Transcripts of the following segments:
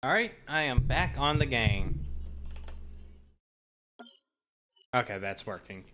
Alright, I am back on the game. Okay, that's working.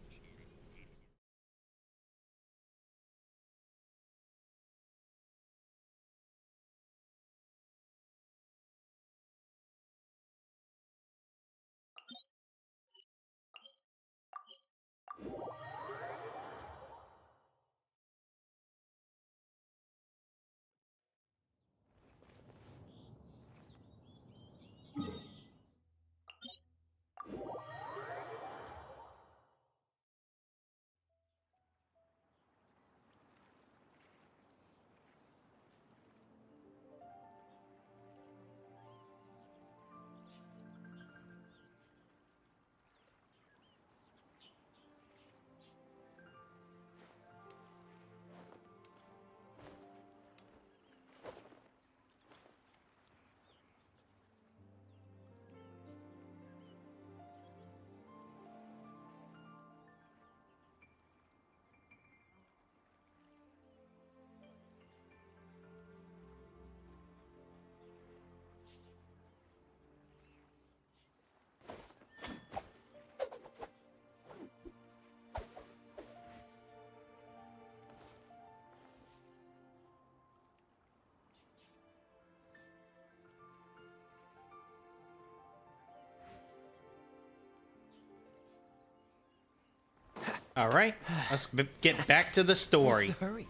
Alright, let's get back to the story. What's the hurry?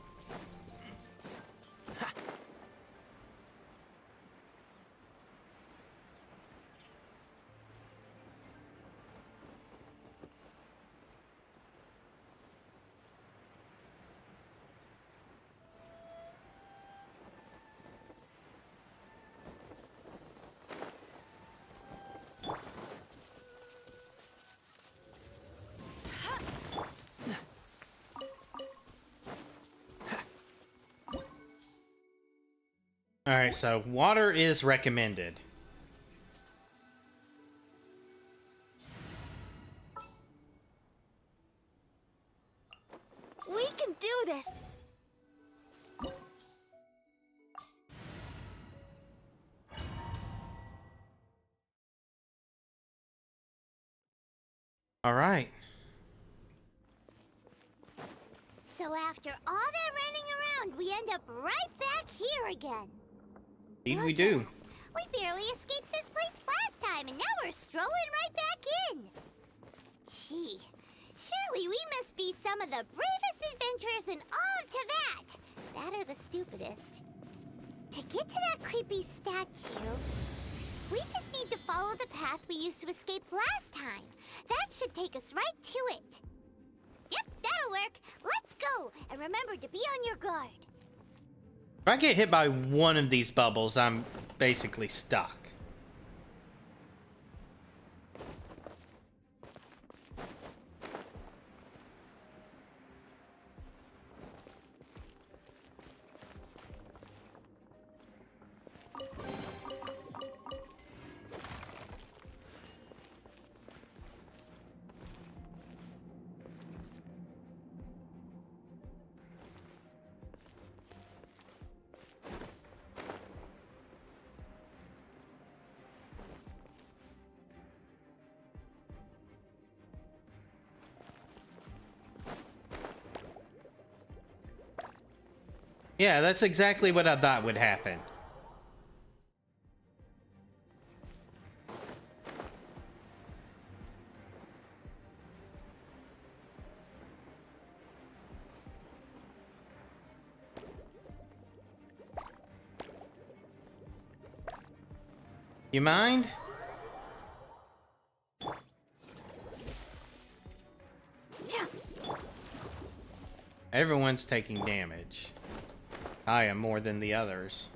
Alright, so water is recommended. We can do this! Alright. So after all that running around, we end up right back here again. Indeed we Look do. at us. We barely escaped this place last time, and now we're strolling right back in. Gee, surely we must be some of the bravest adventurers in all of Teyvat. That or the stupidest. To get to that creepy statue, we just need to follow the path we used to escape last time. That should take us right to it. Yep, that'll work. Let's go, and remember to be on your guard. If I get hit by one of these bubbles, I'm basically stuck. Yeah, that's exactly what I thought would happen. You mind? Everyone's taking damage. I am more than the others.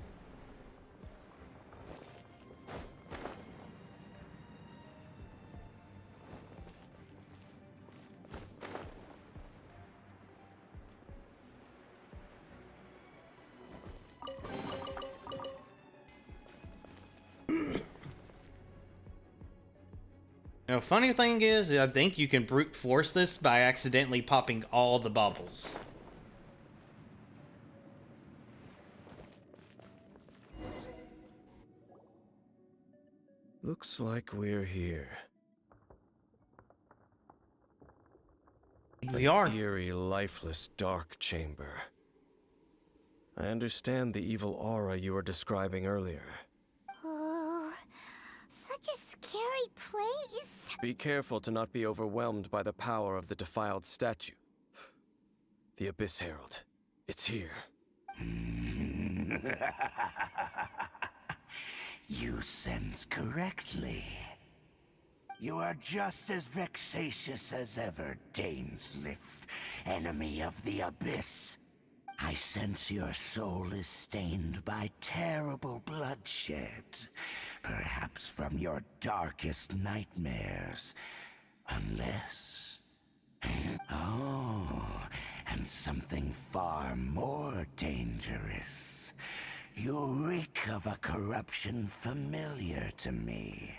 Now, funny thing is, I think you can brute force this by accidentally popping all the bubbles. Looks like we're here. We are. An eerie, lifeless, dark chamber. I understand the evil aura you were describing earlier. Oh, such a scary place. Be careful to not be overwhelmed by the power of the defiled statue. The Abyss Herald. It's here. You sense correctly. You are just as vexatious as ever, Dainsliff, enemy of the Abyss. I sense your soul is stained by terrible bloodshed, perhaps from your darkest nightmares. Unless... Oh, and something far more dangerous. You reek of a corruption familiar to me.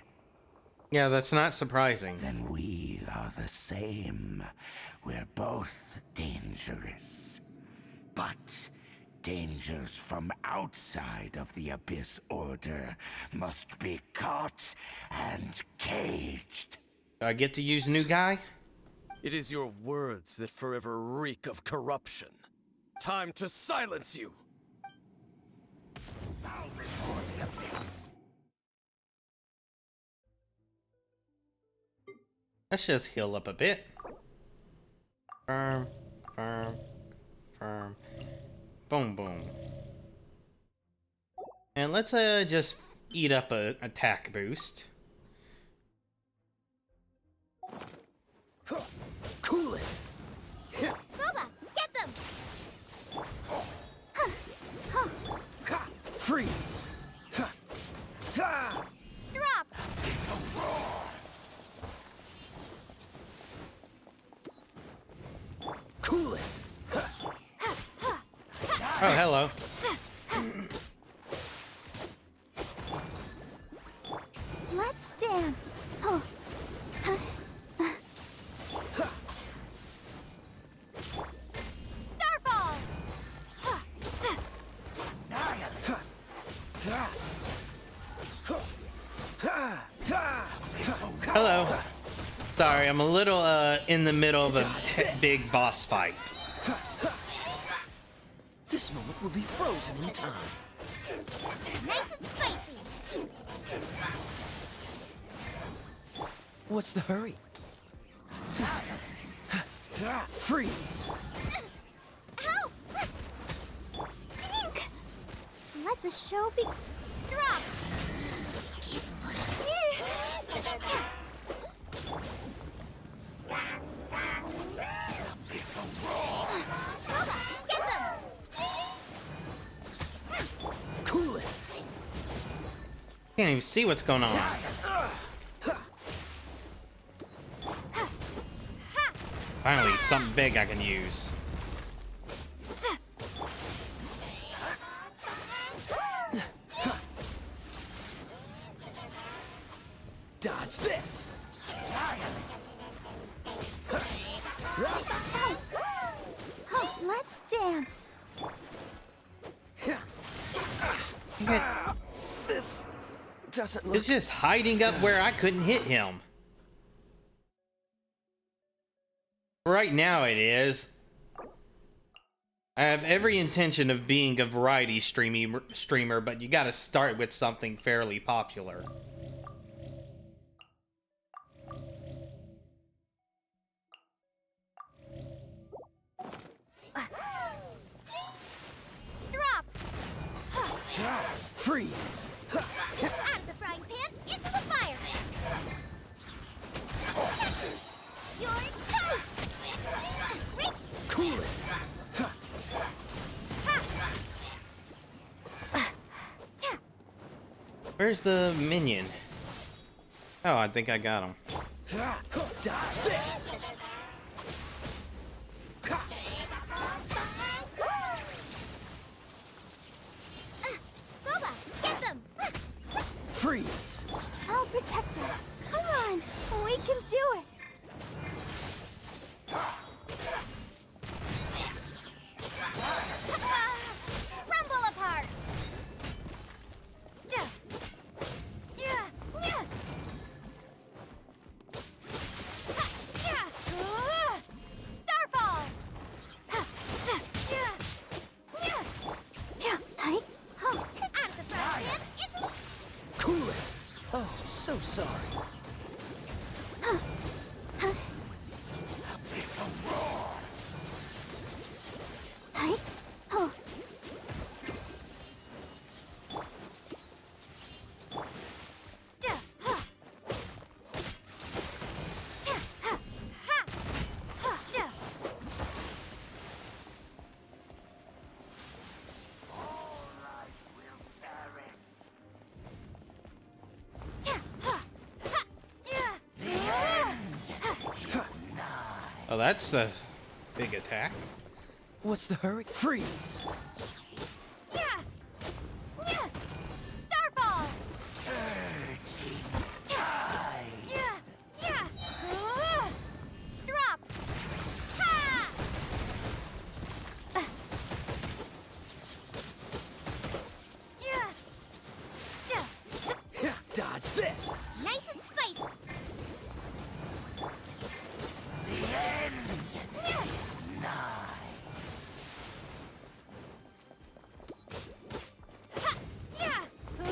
Yeah, that's not surprising. Then we are the same. We're both dangerous. But dangers from outside of the Abyss Order must be caught and caged. Do I get to use new guy? It is your words that forever reek of corruption. Time to silence you! Let's just heal up a bit. Firm, firm, firm. Boom, boom. And let's just eat up a attack boost. Cool it! Goba, get them! Freeze! Drop! Cool it! Oh, hello. Let's dance. Oh. Starfall! Hello. Sorry, I'm a little in the middle of a big boss fight. This moment will be frozen in time. Nice and spicy. What's the hurry? Freeze! Help! Ink! Let the show be... Drop! Get them! Cool it! Can't even see what's going on. Finally, something big I can use. Dodge this! Oh, let's dance. This doesn't look... It's just hiding up where I couldn't hit him. Right now it is. I have every intention of being a variety streamer, but you gotta start with something fairly popular. Drop! Freeze! Out of the frying pan, into the fire! You're toast! Cool it! Where's the minion? Oh, I think I got him. Dodge this! Boba, get them! Freeze! I'll protect us. Come on, we can do it. Rumble apart! Cool it! Oh, so sorry. Hey? Oh. Oh, that's a big attack. What's the hurry? Freeze! Starfall! Drop! Ha! Dodge this! Nice and spicy!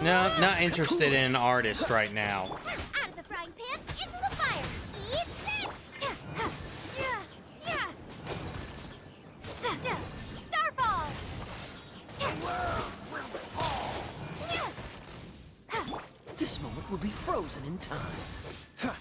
No, not interested in an artist right now. Out of the frying pan, into the fire! Eat that! Starfall! This moment will be frozen in time. Drop!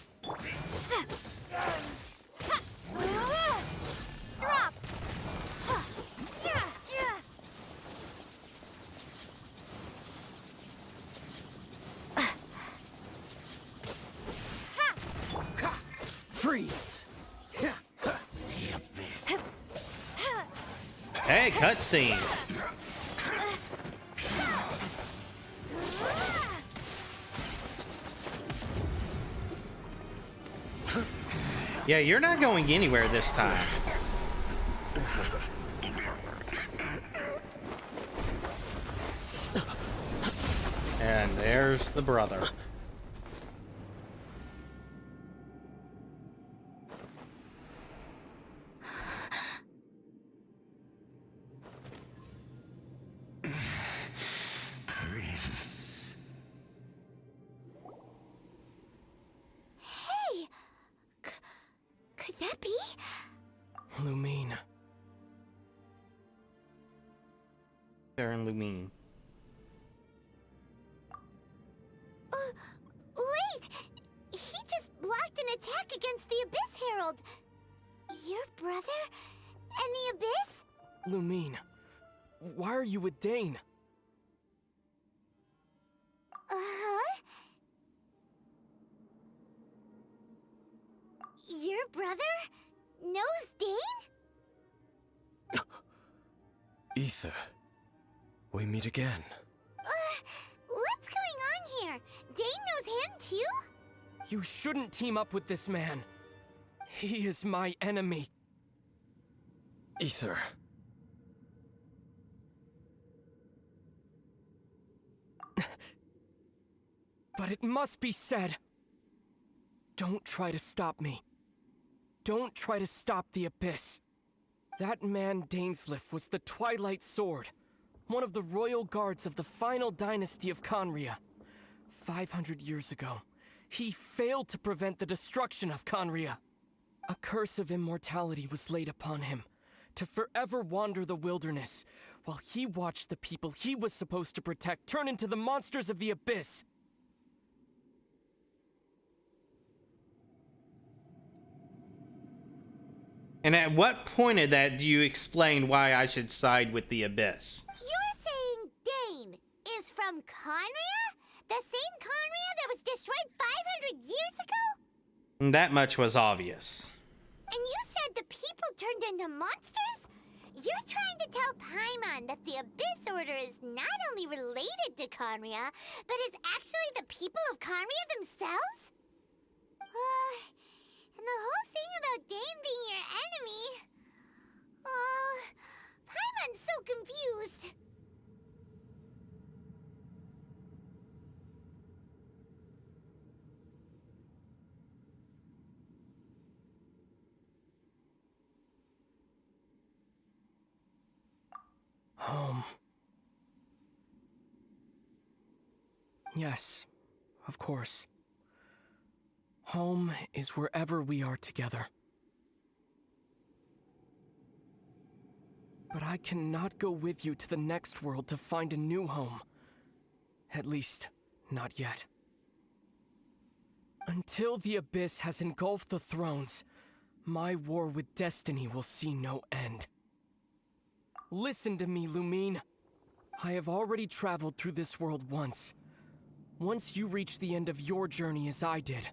Freeze! Hey, cutscene. Yeah, you're not going anywhere this time. And there's the brother. Prince. Hey! Could that be? Lumine. Baron Lumine. Wait! He just blocked an attack against the Abyss Herald! Your brother? And the Abyss? Lumine. Why are you with Dane? Uh-huh. Your brother knows Dane? Ether, we meet again. What's going on here? Dane knows him too? You shouldn't team up with this man. He is my enemy. Ether. But it must be said. Don't try to stop me. Don't try to stop the Abyss. That man Dainsleif was the Twilight Sword, one of the royal guards of the final dynasty of Conria. 500 years ago, he failed to prevent the destruction of Conria. A curse of immortality was laid upon him, to forever wander the wilderness, while he watched the people he was supposed to protect turn into the monsters of the Abyss. And at what point of that do you explain why I should side with the Abyss? You're saying Dane is from Conria? The same Conria that was destroyed 500 years ago? And that much was obvious. And you said the people turned into monsters? You're trying to tell Paimon that the Abyss Order is not only related to Conria, but is actually the people of Conria themselves? And the whole thing about Dane being your enemy... Paimon's so confused. Yes, of course. Home is wherever we are together. But I cannot go with you to the next world to find a new home. At least, not yet. Until the Abyss has engulfed the thrones, my war with destiny will see no end. Listen to me, Lumine. I have already traveled through this world once. Once you reach the end of your journey as I did,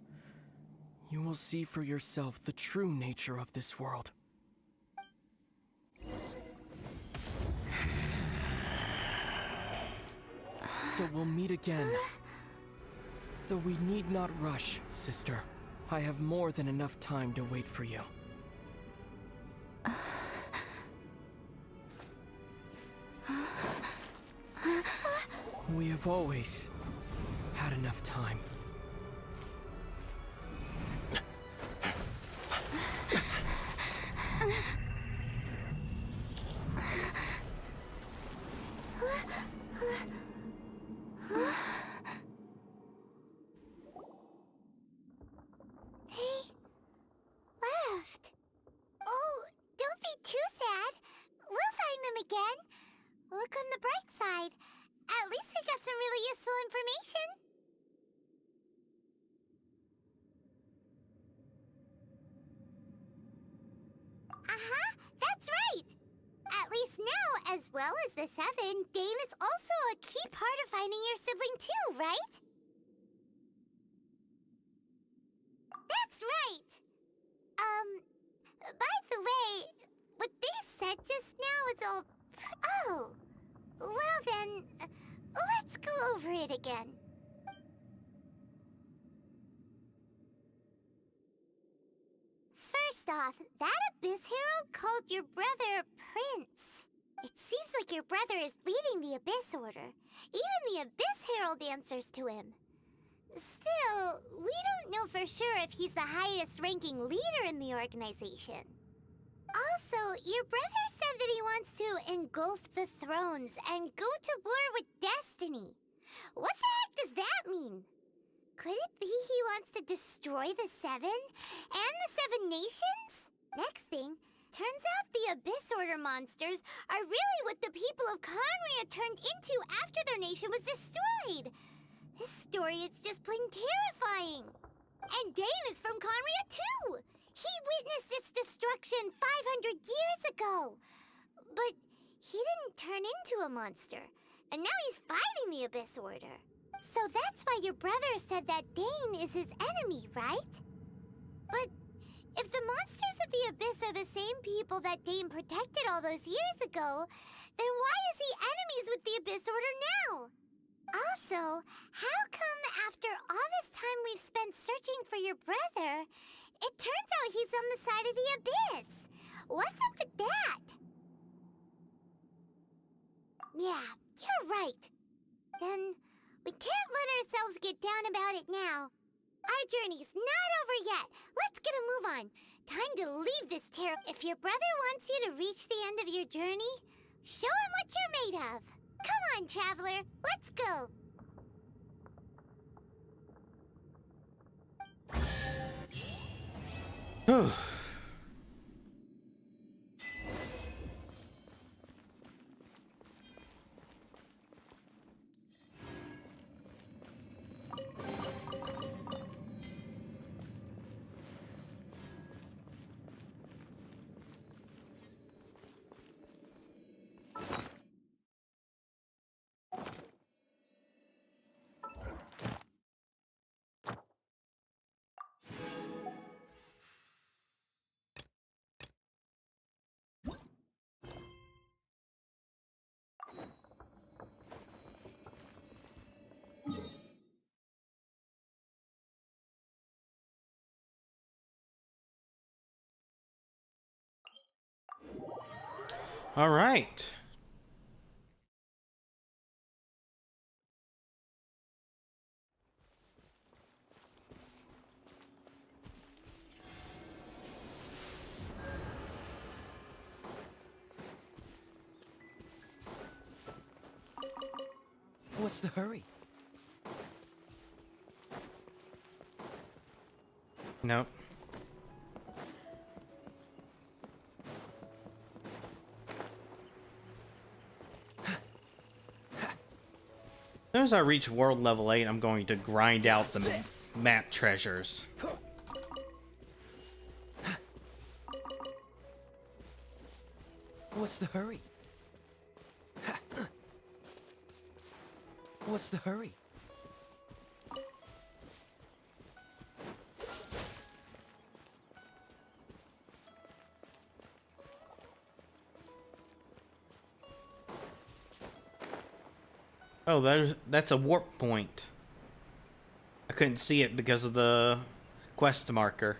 you will see for yourself the true nature of this world. So we'll meet again. Though we need not rush, sister. I have more than enough time to wait for you. We have always had enough time. Left. Oh, don't be too sad. We'll find them again. Look on the bright side. At least we got some really useful information. Uh-huh, that's right. At least now, as well as the Seven, Dane is also a key part of finding your sibling too, right? That's right. By the way, what they said just now is all... Oh, well then, let's go over it again. First off, that Abyss Herald called your brother Prince. It seems like your brother is leading the Abyss Order. Even the Abyss Herald answers to him. Still, we don't know for sure if he's the highest-ranking leader in the organization. Also, your brother said that he wants to engulf the thrones and go to war with destiny. What the heck does that mean? Could it be he wants to destroy the Seven and the Seven Nations? Next thing, turns out the Abyss Order monsters are really what the people of Conria turned into after their nation was destroyed. This story is just plain terrifying. And Dane is from Conria too. He witnessed its destruction 500 years ago. But he didn't turn into a monster. And now he's fighting the Abyss Order. So that's why your brother said that Dane is his enemy, right? But if the monsters of the Abyss are the same people that Dane protected all those years ago, then why is he enemies with the Abyss Order now? Also, how come after all this time we've spent searching for your brother, it turns out he's on the side of the Abyss? What's up with that? Yeah, you're right. Then we can't let ourselves get down about it now. Our journey's not over yet. Let's get a move on. Time to leave this terror. If your brother wants you to reach the end of your journey, show him what you're made of. Come on, traveler. Let's go. All right. What's the hurry? Nope. As soon as I reach world level 8, I'm going to grind out the map treasures. What's the hurry? What's the hurry? Oh, that's a warp point. I couldn't see it because of the quest marker.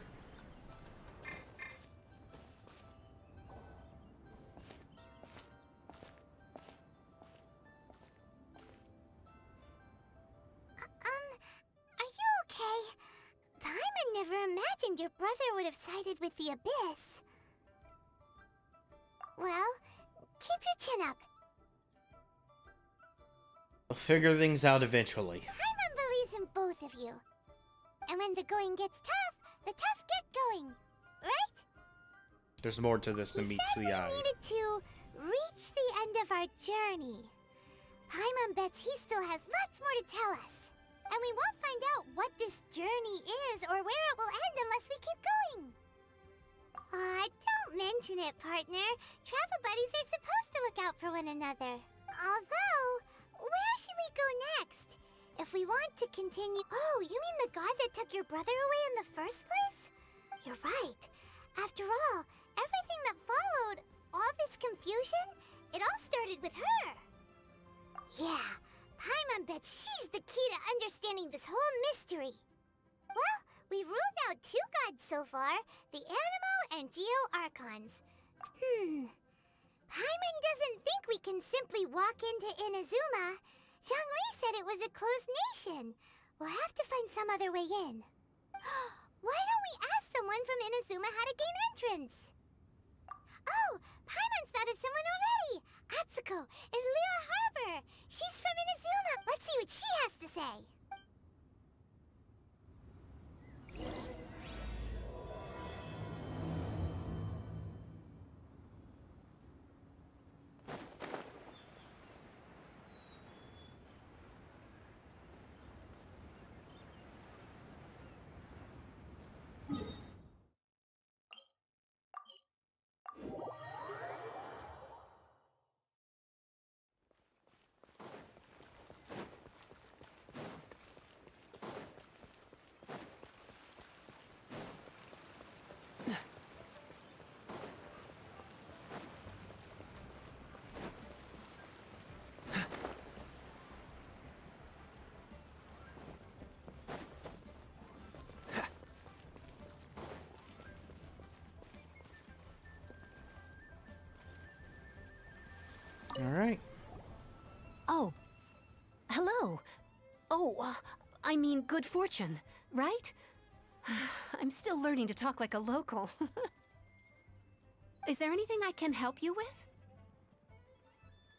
Are you okay? Paimon never imagined your brother would have sided with the Abyss. Well, keep your chin up. We'll figure things out eventually. Paimon believes in both of you. And when the going gets tough, the tough get going. Right? There's more to this than meets He the said eye. we needed to reach the end of our journey. Paimon bets he still has lots more to tell us. And we won't find out what this journey is or where it will end unless we keep going. Aw, don't mention it, partner. Travel buddies are supposed to look out for one another. Although, where should we go next? If we want to continue... Oh, you mean the god that took your brother away in the first place? You're right. After all, everything that followed, all this confusion, it all started with her. Yeah, Paimon bets she's the key to understanding this whole mystery. Well, we've ruled out 2 gods so far, the Animo and Geo Archons. Paimon doesn't think we can simply walk into Inazuma. Zhongli said it was a closed nation. We'll have to find some other way in. Why don't we ask someone from Inazuma how to gain entrance? Oh, Paimon's thought of someone already! Atsuko in Lua Harbor! She's from Inazuma! Let's see what she has to say! All right. Oh. Hello. Oh, I mean good fortune, right? I'm still learning to talk like a local. Is there anything I can help you with?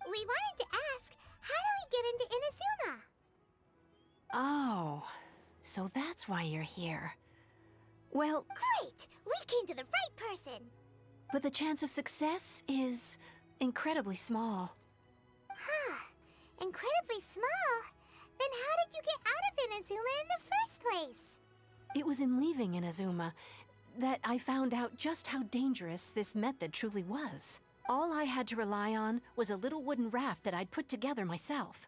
We wanted to ask, how do we get into Inazuma? Oh, so that's why you're here. Well, Great! We came to the right person! but the chance of success is incredibly small. Huh. Incredibly small? Then how did you get out of Inazuma in the first place? It was in leaving Inazuma that I found out just how dangerous this method truly was. All I had to rely on was a little wooden raft that I'd put together myself.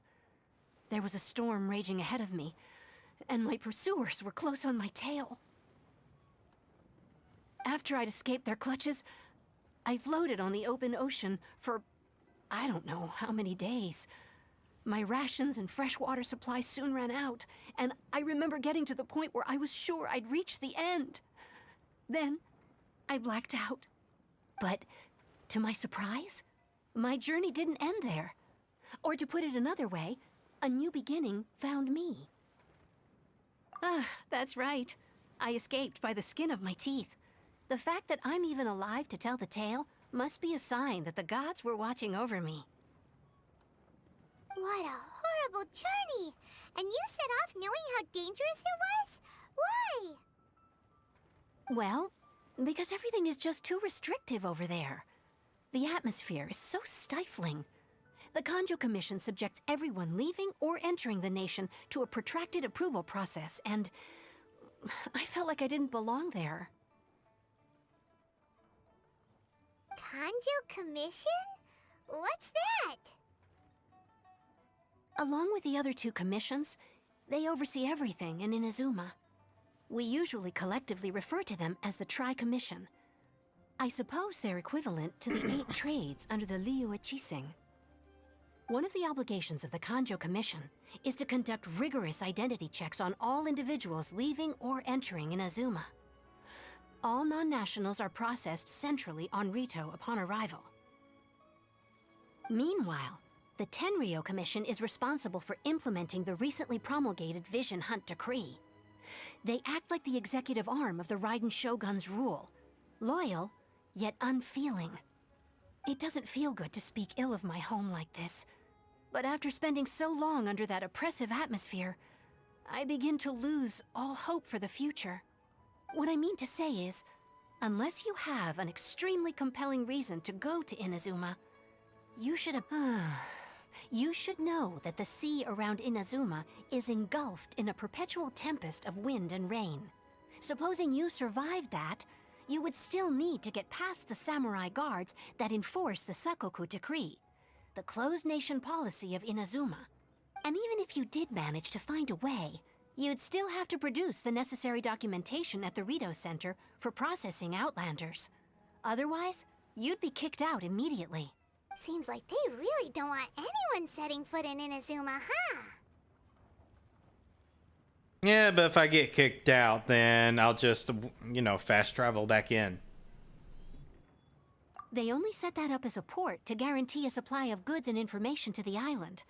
There was a storm raging ahead of me, and my pursuers were close on my tail. After I'd escaped their clutches, I floated on the open ocean for I don't know how many days. My rations and freshwater supplies soon ran out, and I remember getting to the point where I was sure I'd reach the end. Then, I blacked out. But, to my surprise, my journey didn't end there. Or to put it another way, a new beginning found me. Ah, that's right. I escaped by the skin of my teeth. The fact that I'm even alive to tell the tale must be a sign that the gods were watching over me. What a horrible journey! And you set off knowing how dangerous it was? Why? Well, because everything is just too restrictive over there. The atmosphere is so stifling. The Kanjo Commission subjects everyone leaving or entering the nation to a protracted approval process, and I felt like I didn't belong there. Kanjo Commission? What's that? Along with the other two commissions, they oversee everything in Inazuma. We usually collectively refer to them as the Tri-Commission. I suppose they're equivalent to the 8 trades under the Liyue Chising. One of the obligations of the Kanjo Commission is to conduct rigorous identity checks on all individuals leaving or entering Inazuma. All non-nationals are processed centrally on Rito upon arrival. Meanwhile, the Tenryo Commission is responsible for implementing the recently promulgated Vision Hunt Decree. They act like the executive arm of the Raiden Shogun's rule, loyal, yet unfeeling. It doesn't feel good to speak ill of my home like this, but after spending so long under that oppressive atmosphere, I begin to lose all hope for the future. What I mean to say is, unless you have an extremely compelling reason to go to Inazuma, you should know that the sea around Inazuma is engulfed in a perpetual tempest of wind and rain. Supposing you survived that, you would still need to get past the samurai guards that enforce the Sakoku Decree, the closed nation policy of Inazuma. And even if you did manage to find a way, you'd still have to produce the necessary documentation at the Rito Center for processing Outlanders. Otherwise, you'd be kicked out immediately. Seems like they really don't want anyone setting foot in Inazuma, huh? Yeah, but if I get kicked out, then I'll just, fast travel back in. They only set that up as a port to guarantee a supply of goods and information to the island.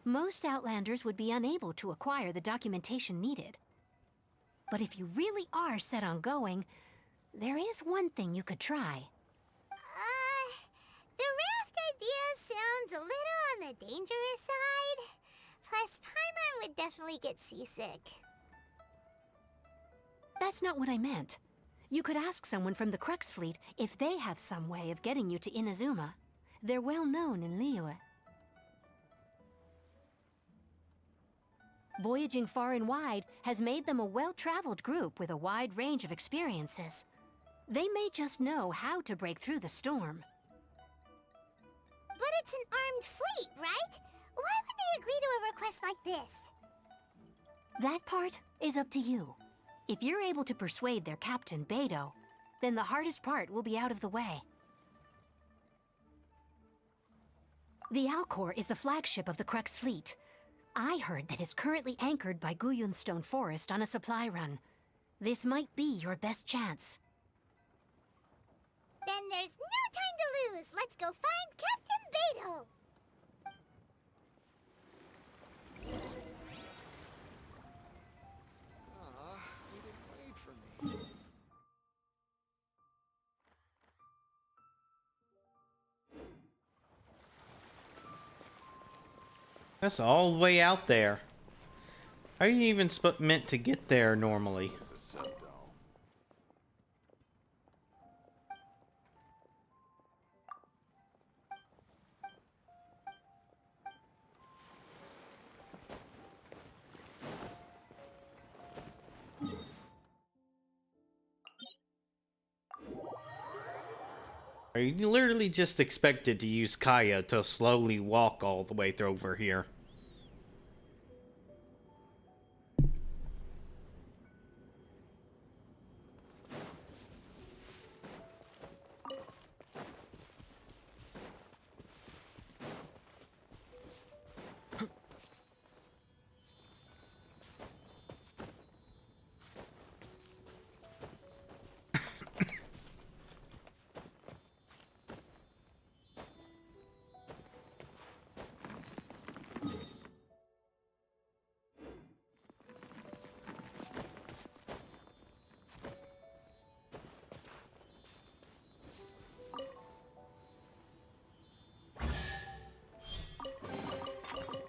Most Outlanders would be unable to acquire the documentation needed. But if you really are set on going, there is one thing you could try. The raft idea sounds a little on the dangerous side. Plus, Paimon would definitely get seasick. That's not what I meant. You could ask someone from the Crux Fleet if they have some way of getting you to Inazuma. They're well known in Liyue. Voyaging far and wide has made them a well-traveled group with a wide range of experiences. They may just know how to break through the storm. But it's an armed fleet, right? Why would they agree to a request like this? That part is up to you. If you're able to persuade their captain, Beidou, then the hardest part will be out of the way. The Alcor is the flagship of the Crux Fleet. I heard that it's currently anchored by Guyunstone Forest on a supply run. This might be your best chance. Then there's no time to lose. Let's go find Captain Beidou. He didn't wait for me. That's all the way out there. How are you even meant to get there normally? Are you literally just expected to use Kaya to slowly walk all the way through over here?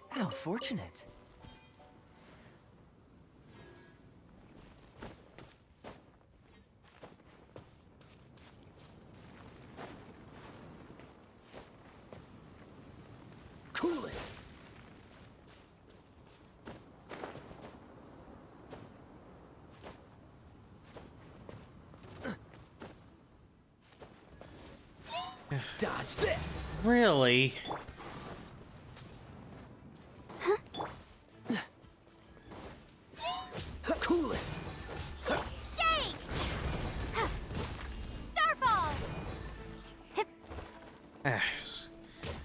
How fortunate. Cool it. Dodge this. Really? Cool it. Shake! Starfall!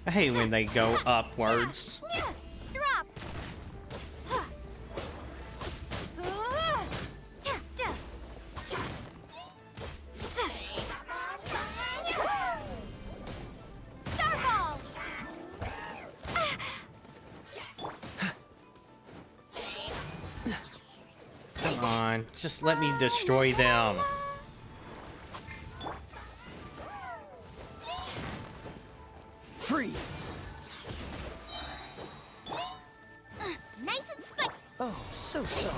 I hate when they go upwards. Drop! Starfall! Come on, just let me destroy them. Freeze. Nice and spiky! Oh, so sorry.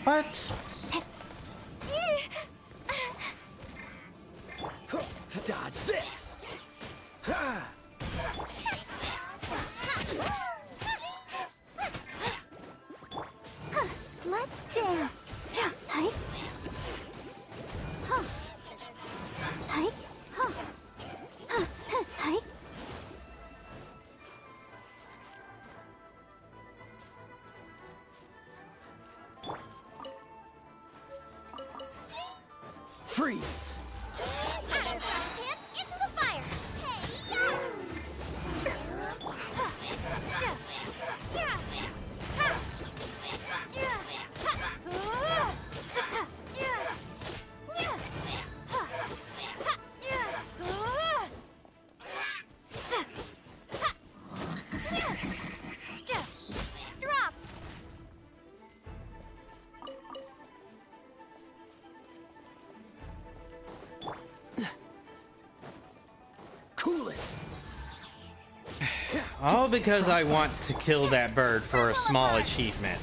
What? Dodge this. Let's dance. Hi. Huh. Hi. Huh. Huh. Hi. Freeze. Out of the pit, into the fire. Drop. Cool it. All because I want to kill that bird for a small achievement.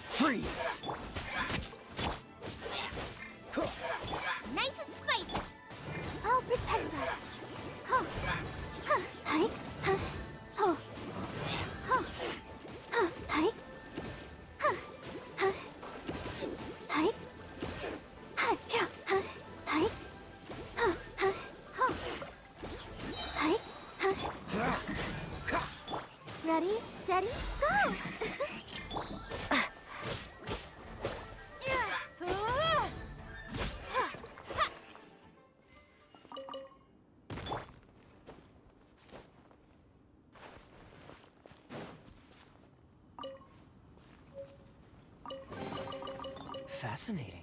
Freeze. Nice and spicy. I'll protect us. Huh. Huh. Hi. Huh. Oh. Huh. Huh. Hi. Huh. Huh. Hi. Hi. Yeah. Huh. Hi. Huh. Huh. Huh. Hi. Huh. Ready, steady, go! Fascinating.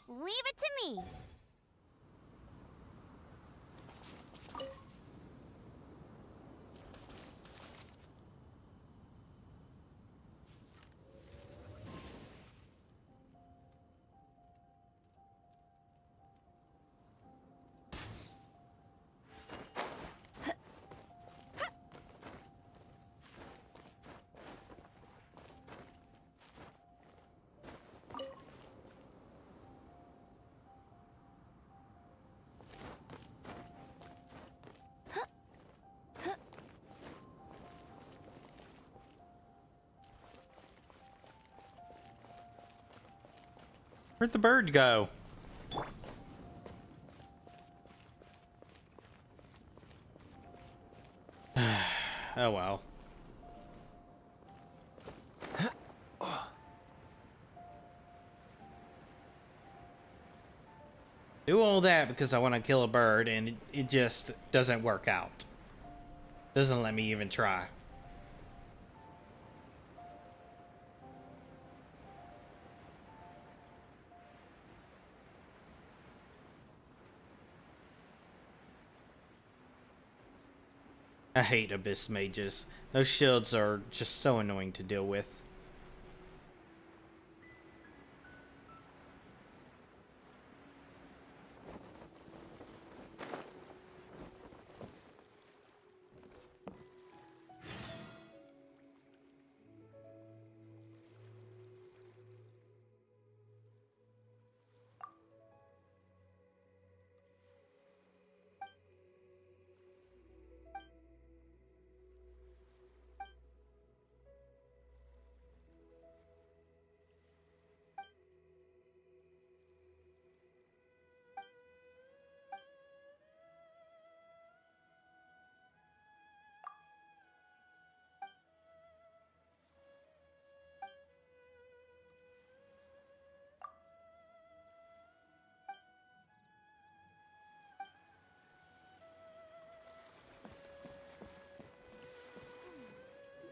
Leave it to me. Where'd the bird go? Oh well. kill that because I want to kill a bird, and it just doesn't work out. Doesn't let me even try. I hate abyss mages. Those shields are just so annoying to deal with.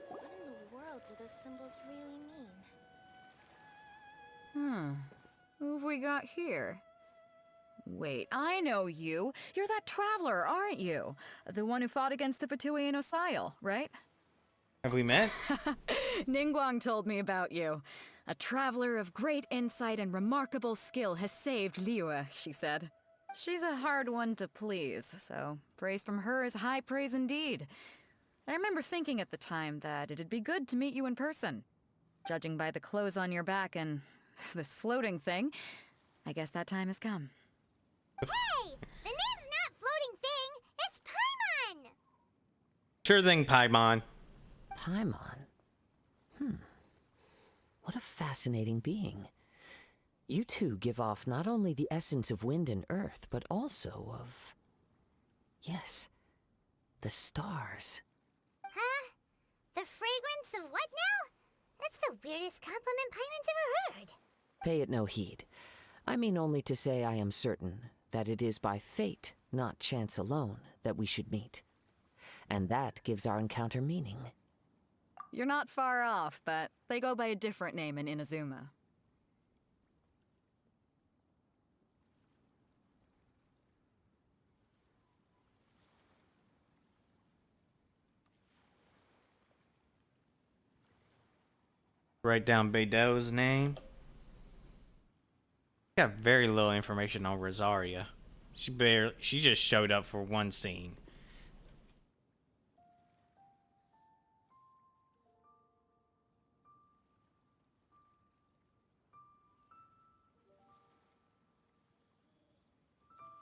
What in the world do those symbols really mean? Who have we got here? Wait, I know you. You're that traveler, aren't you? The one who fought against the Fatui and Osile, right? Have we met? Ningguang told me about you. A traveler of great insight and remarkable skill has saved Liyue, she said. She's a hard one to please, so praise from her is high praise indeed. I remember thinking at the time that it'd be good to meet you in person. Judging by the clothes on your back and this floating thing, I guess that time has come. Hey! The name's not Floating Thing, it's Paimon! Sure thing, Paimon. Paimon? What a fascinating being. You two give off not only the essence of wind and earth, but also of... yes, the stars. Huh? The fragrance of what now? That's the weirdest compliment Paimon's ever heard. Pay it no heed. I mean only to say I am certain that it is by fate, not chance alone, that we should meet. And that gives our encounter meaning. You're not far off, but they go by a different name in Inazuma. Write down Beidou's name. Got very little information on Rosaria. She just showed up for one scene.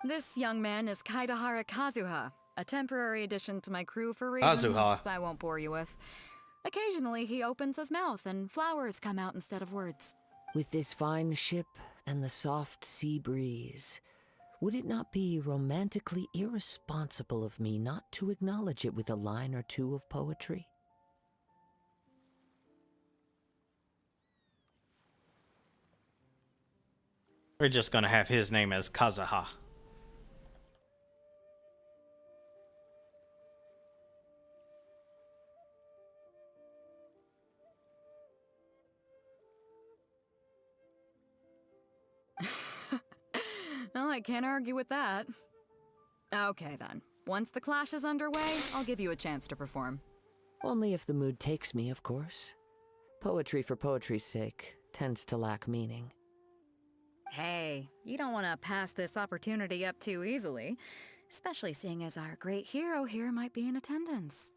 This young man is Kaidahara Kazuha, a temporary addition to my crew for reasons Kazuha. I won't bore you with. Occasionally, he opens his mouth and flowers come out instead of words. With this fine ship and the soft sea breeze, would it not be romantically irresponsible of me not to acknowledge it with a line or two of poetry? We're just gonna have his name as Kazuha. Well, I can't argue with that. Okay then. Once the clash is underway, I'll give you a chance to perform. Only if the mood takes me, of course. Poetry for poetry's sake tends to lack meaning. Hey, you don't want to pass this opportunity up too easily, especially seeing as our great hero here might be in attendance.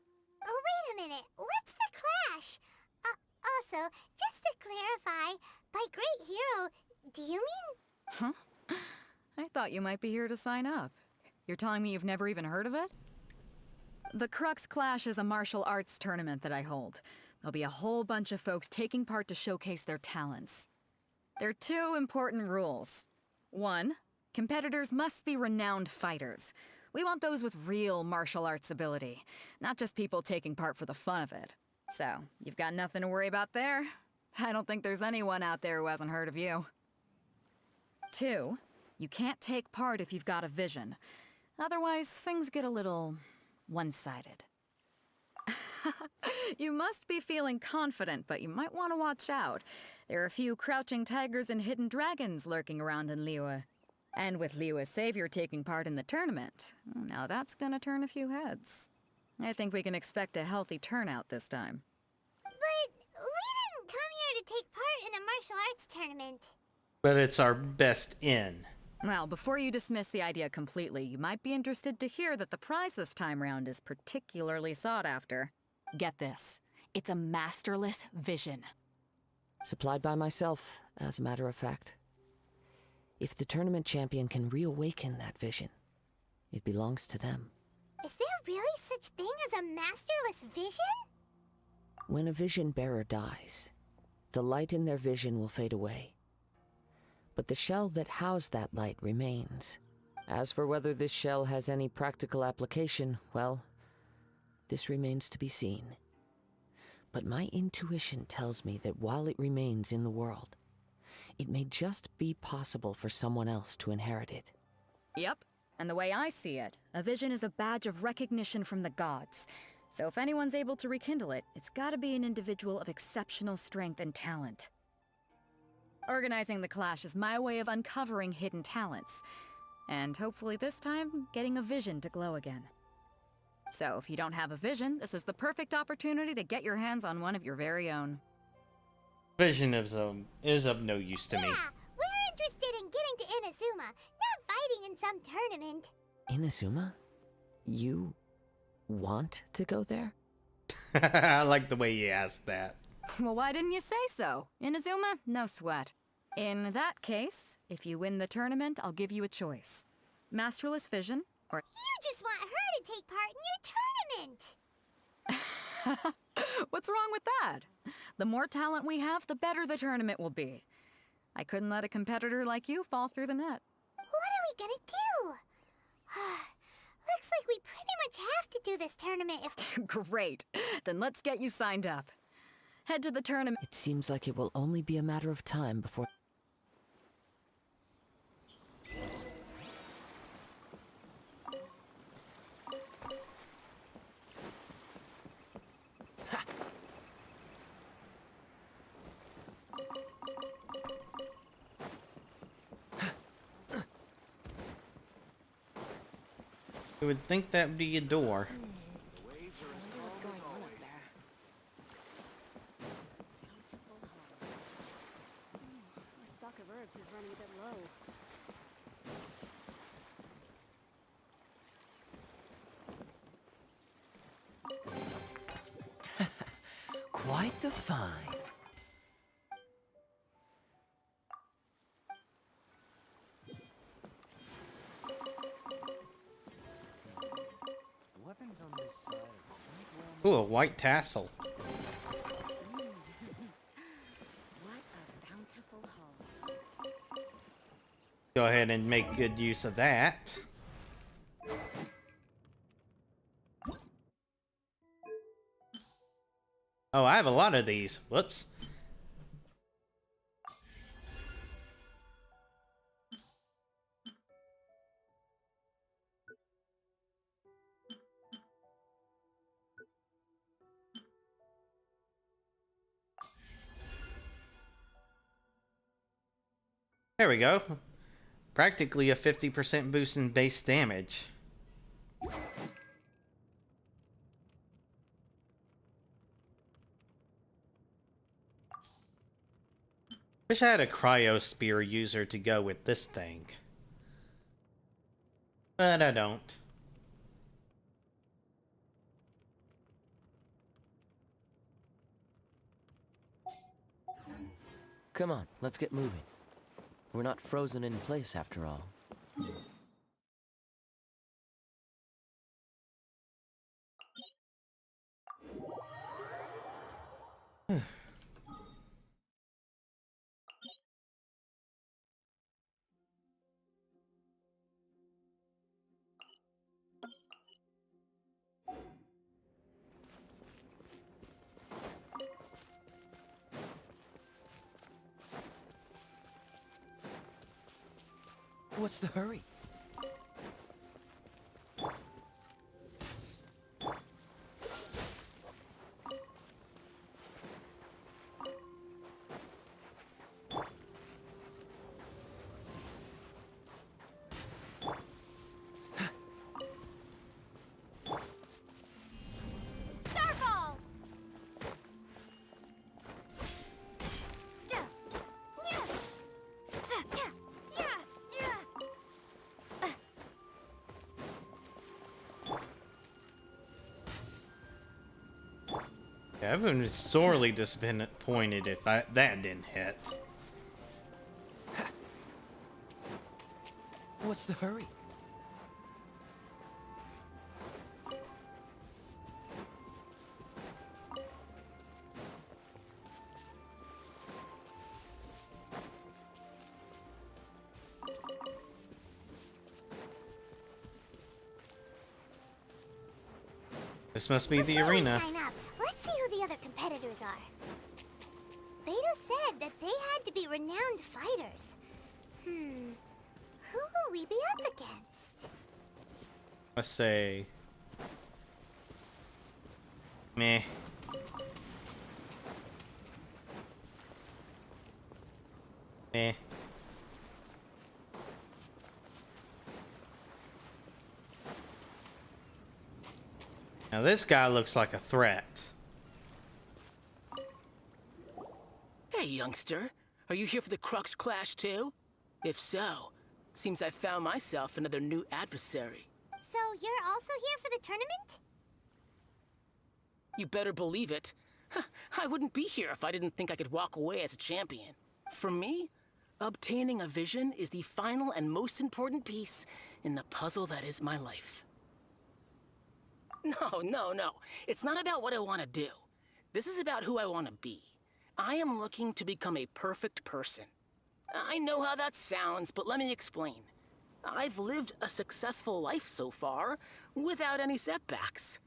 Oh, wait a minute. What's the clash? Also, just to clarify, by great hero, do you mean... Huh? I thought you might be here to sign up. You're telling me you've never even heard of it? The Crux Clash is a martial arts tournament that I hold. There'll be a whole bunch of folks taking part to showcase their talents. There are two important rules. One, competitors must be renowned fighters. We want those with real martial arts ability, not just people taking part for the fun of it. So, you've got nothing to worry about there. I don't think there's anyone out there who hasn't heard of you. Two, You can't take part if you've got a vision. Otherwise, things get a little one-sided. You must be feeling confident, but you might want to watch out. There are a few crouching tigers and hidden dragons lurking around in Liyue. And with Liyue's savior taking part in the tournament, now that's gonna turn a few heads. I think we can expect a healthy turnout this time. But we didn't come here to take part in a martial arts tournament. But it's our best in. Well, before you dismiss the idea completely, you might be interested to hear that the prize this time round is particularly sought after. Get this. It's a masterless vision. Supplied by myself, as a matter of fact. If the tournament champion can reawaken that vision, it belongs to them. Is there really such thing as a masterless vision? When a vision bearer dies, the light in their vision will fade away. But the shell that housed that light remains. As for whether this shell has any practical application, well, this remains to be seen. But my intuition tells me that while it remains in the world, it may just be possible for someone else to inherit it. Yep. And the way I see it, a vision is a badge of recognition from the gods. So if anyone's able to rekindle it, it's gotta be an individual of exceptional strength and talent. Organizing the clash is my way of uncovering hidden talents. And hopefully this time, getting a vision to glow again. So if you don't have a vision, this is the perfect opportunity to get your hands on one of your very own. Vision is of no use to me. Yeah, we're interested in getting to Inazuma, not fighting in some tournament. Inazuma? You want to go there? I like the way you asked that. Well, why didn't you say so? Inazuma? No sweat. In that case, if you win the tournament, I'll give you a choice. Masterless Vision, or... You just want her to take part in your tournament! What's wrong with that? The more talent we have, the better the tournament will be. I couldn't let a competitor like you fall through the net. What are we gonna do? Looks like we pretty much have to do this tournament if... Great. Then let's get you signed up. Head to the tournament. It seems like it will only be a matter of time before... You would think that would be a door. Our stock of herbs is running a bit low. Quite the find. The weapons on this side are quite well. Ooh, a white tassel. What a bountiful haul. Go ahead and make good use of that. Oh, I have a lot of these. Whoops. There we go. Practically a 50% boost in base damage. Wish I had a cryo spear user to go with this thing. But I don't. Come on, let's get moving. We're not frozen in place after all. What's the hurry? Starfall! Yeah, I've been sorely disappointed if that didn't hit. What's the hurry? This must be the Before we arena. sign up, let's see who the other competitors are. Beto said that they had to be renowned fighters. Who will we be up against? Let's say... Meh. Meh. Now this guy looks like a threat. Hey, youngster. Are you here for the Crux Clash too? If so, seems I found myself another new adversary. So you're also here for the tournament? You better believe it. I wouldn't be here if I didn't think I could walk away as a champion. For me, obtaining a vision is the final and most important piece in the puzzle that is my life. No. It's not about what I want to do. This is about who I want to be. I am looking to become a perfect person. I know how that sounds, but let me explain. I've lived a successful life so far, without any setbacks.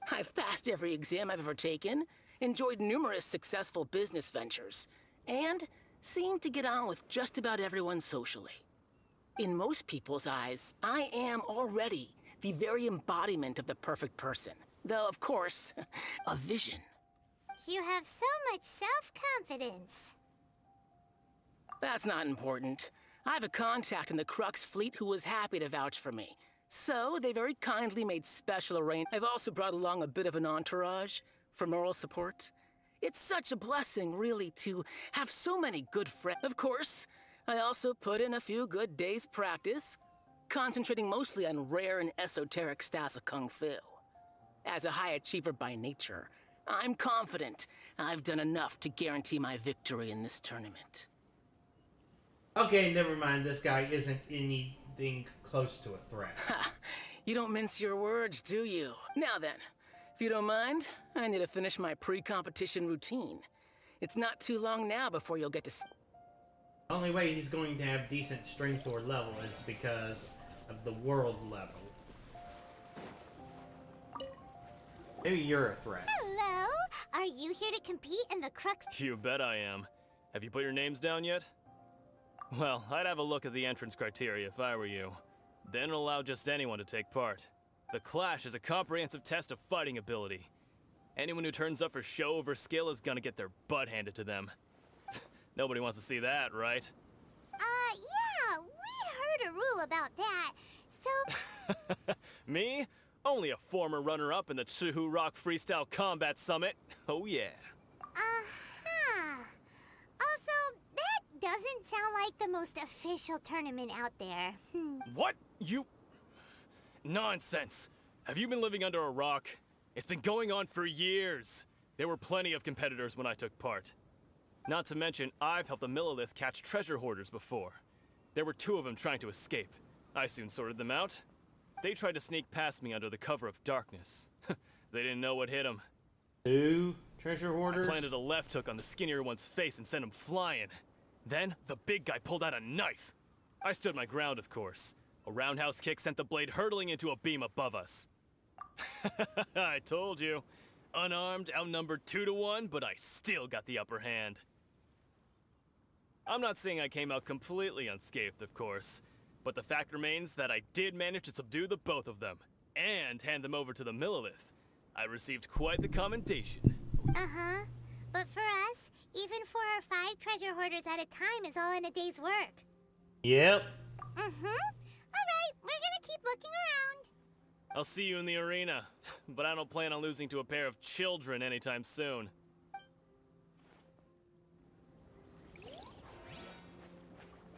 I've passed every exam I've ever taken, enjoyed numerous successful business ventures, and seem to get on with just about everyone socially. In most people's eyes, I am already the very embodiment of the perfect person. Though, of course, a vision. You have so much self-confidence. That's not important. I have a contact in the Crux fleet who was happy to vouch for me. So, they very kindly made special arrangements. I've also brought along a bit of an entourage for moral support. It's such a blessing, really, to have so many good friends. Of course, I also put in a few good days' practice, concentrating mostly on rare and esoteric styles of Kung Fu. As a high achiever by nature, I'm confident I've done enough to guarantee my victory in this tournament. Okay, never mind. This guy isn't anything close to a threat. Ha! You don't mince your words, do you? Now then, if you don't mind, I need to finish my pre-competition routine. It's not too long now before you'll get to The only way he's going to have decent strength or level is because of the world level. Maybe you're a threat. Hello? Are you here to compete in the Crux? You bet I am. Have you put your names down yet? Well, I'd have a look at the entrance criteria if I were you. Then allow just anyone to take part. The Clash is a comprehensive test of fighting ability. Anyone who turns up for show over skill is gonna get their butt handed to them. Nobody wants to see that, right? Yeah, we heard a rule about that. So, Me? Only a former runner-up in the Chihu Rock Freestyle Combat Summit. Oh yeah. Also, that doesn't sound like the most official tournament out there. What? You... Nonsense. Have you been living under a rock? It's been going on for years. There were plenty of competitors when I took part. Not to mention, I've helped the Millilith catch treasure hoarders before. There were 2 of them trying to escape. I soon sorted them out. They tried to sneak past me under the cover of darkness. They didn't know what hit them. 2 treasure hoarders? I planted a left hook on the skinnier one's face and sent him flying. Then, the big guy pulled out a knife. I stood my ground, of course. A roundhouse kick sent the blade hurtling into a beam above us. I told you. Unarmed, outnumbered 2 to 1, but I still got the upper hand. I'm not saying I came out completely unscathed, of course, but But the fact remains that I did manage to subdue the both of them, and hand them over to the Millilith. I received quite the commendation. Uh-huh. But for us, even 4 or 5 treasure hoarders at a time is all in a day's work. Yep. Mm-hmm. Alright, we're gonna keep looking around. I'll see you in the arena, but I don't plan on losing to a pair of children anytime soon.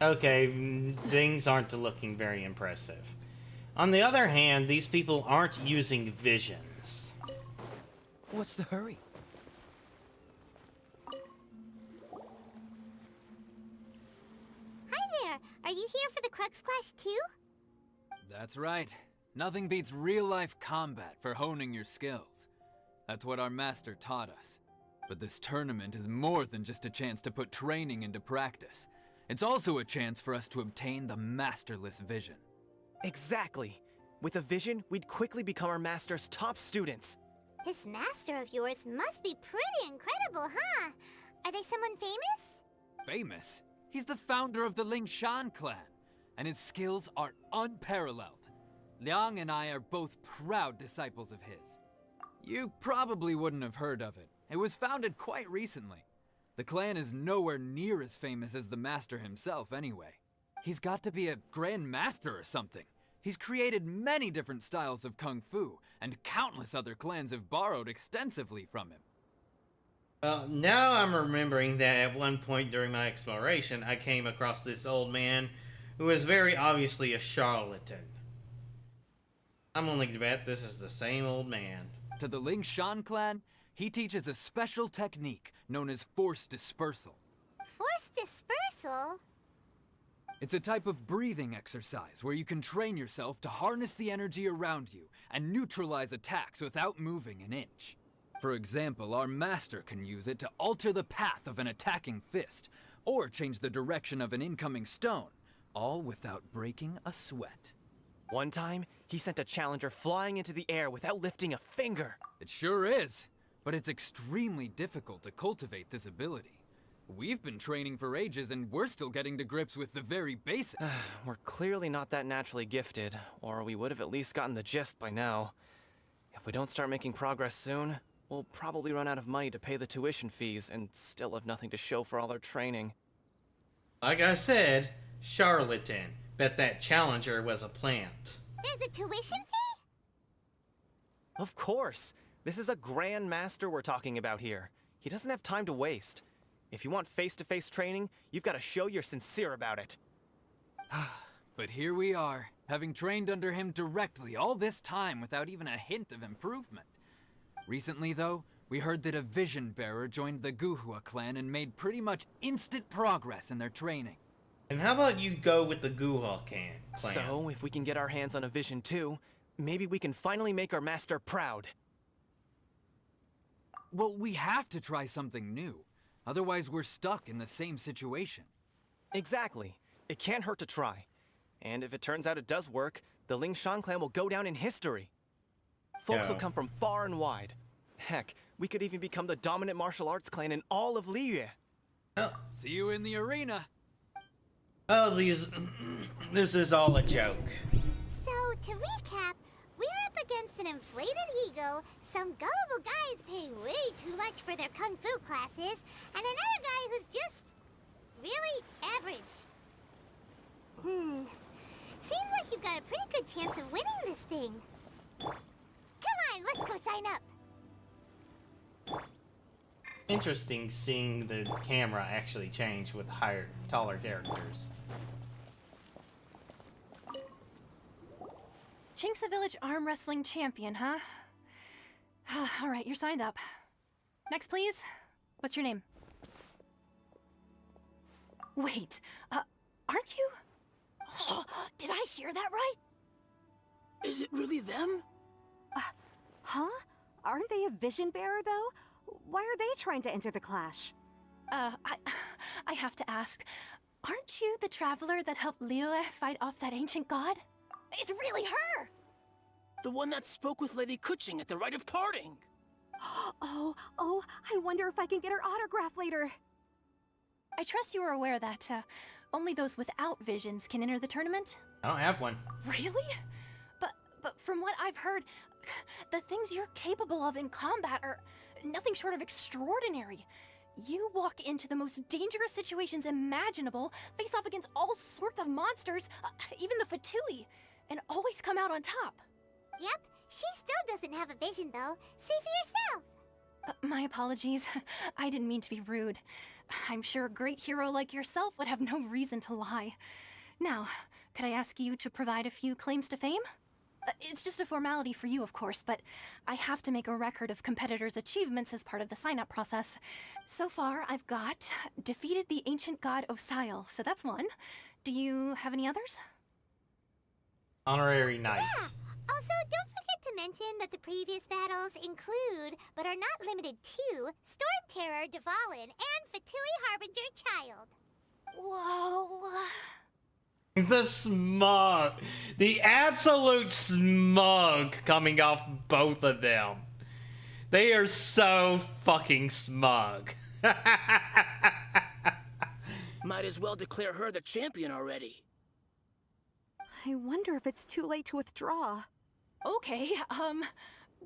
Okay, things aren't looking very impressive. On the other hand, these people aren't using visions. What's the hurry? Hi there. Are you here for the Crux Clash too? That's right. Nothing beats real-life combat for honing your skills. That's what our master taught us. But this tournament is more than just a chance to put training into practice. It's also a chance for us to obtain the masterless vision. Exactly. With a vision, we'd quickly become our master's top students. This master of yours must be pretty incredible, huh? Are they someone famous? Famous? He's the founder of the Lingshan clan, and his skills are unparalleled. Liang and I are both proud disciples of his. You probably wouldn't have heard of it. It was founded quite recently. The clan is nowhere near as famous as the master himself anyway. He's got to be a grand master or something. He's created many different styles of kung fu, and countless other clans have borrowed extensively from him. Well, now I'm remembering that at one point during my exploration, I came across this old man who was very obviously a charlatan. I'm willing to bet this is the same old man. To the Lingshan clan, he teaches a special technique known as force dispersal. Force dispersal? It's a type of breathing exercise where you can train yourself to harness the energy around you and neutralize attacks without moving an inch. For example, our master can use it to alter the path of an attacking fist, or change the direction of an incoming stone, all without breaking a sweat. One time, he sent a challenger flying into the air without lifting a finger. It sure is, but it's extremely difficult to cultivate this ability. We've been training for ages and we're still getting to grips with the very basics. We're clearly not that naturally gifted, or we would have at least gotten the gist by now. If we don't start making progress soon, we'll probably run out of money to pay the tuition fees and still have nothing to show for all our training. Like I said, charlatan. Bet that challenger was a plant. There's a tuition fee? Of course! This is a grand master we're talking about here. He doesn't have time to waste. If you want face-to-face training, you've got to show you're sincere about it. But here we are, having trained under him directly all this time without even a hint of improvement. Recently, though, we heard that a vision bearer joined the Guhua clan and made pretty much instant progress in their training. And how about you go with the Guhua clan? So, if we can get our hands on a vision too, maybe we can finally make our master proud. Well, we have to try something new. Otherwise, we're stuck in the same situation. Exactly. It can't hurt to try. And if it turns out it does work, the Lingshan clan will go down in history. Folks will come from far and wide. Heck, we could even become the dominant martial arts clan in all of Liyue. Oh. See you in the arena. Oh, this is all a joke. So, to recap, we're up against an inflated ego, some gullible guys paying way too much for their kung fu classes, and another guy who's just really average. Seems like you've got a pretty good chance of winning this thing. Come on, let's go sign up. Interesting seeing the camera actually change with taller characters. Chinksa Village arm wrestling champion, huh? All right, you're signed up. Next, please. What's your name? Wait, aren't you? Did I hear that right? Is it really them? Huh? Aren't they a vision bearer, though? Why are they trying to enter the clash? I have to ask. Aren't you the traveler that helped Liyue fight off that ancient god? It's really her! The one that spoke with Lady Kuching at the rite of parting. Oh, I wonder if I can get her autograph later. I trust you were aware that, only those without visions can enter the tournament? I don't have one. Really? But from what I've heard, the things you're capable of in combat are nothing short of extraordinary. You walk into the most dangerous situations imaginable, face off against all sorts of monsters, even the Fatui, and always come out on top. Yep, she still doesn't have a vision though. See for yourself. My apologies. I didn't mean to be rude. I'm sure a great hero like yourself would have no reason to lie. Now, could I ask you to provide a few claims to fame? It's just a formality for you, of course, but I have to make a record of competitors' achievements as part of the sign-up process. So far, I've got defeated the ancient god Osile, so that's one. Do you have any others? Honorary knight. Yeah. Also, don't forget to mention that the previous battles include, but are not limited to, Storm Terror, Dvalin, and Fatui Harbinger Child. Whoa. The smug. The absolute smug coming off both of them. They are so fucking smug. Might as well declare her the champion already. I wonder if it's too late to withdraw. Okay,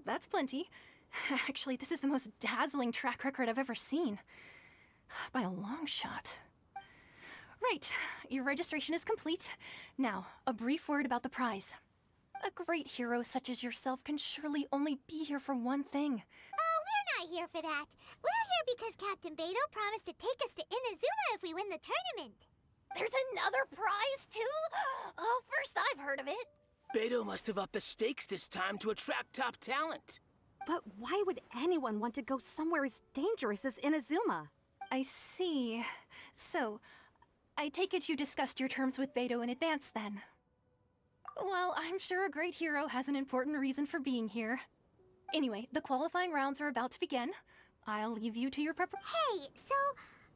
that's plenty. Actually, this is the most dazzling track record I've ever seen. By a long shot. Right, your registration is complete. Now, a brief word about the prize. A great hero such as yourself can surely only be here for one thing. Oh, we're not here for that. We're here because Captain Beto promised to take us to Inazuma if we win the tournament. There's another prize, too? Oh, first I've heard of it. Beto must have upped the stakes this time to attract top talent. But why would anyone want to go somewhere as dangerous as Inazuma? I see. So, I take it you discussed your terms with Beto in advance, then? Well, I'm sure a great hero has an important reason for being here. Anyway, the qualifying rounds are about to begin. I'll leave you to your preparation. Hey, so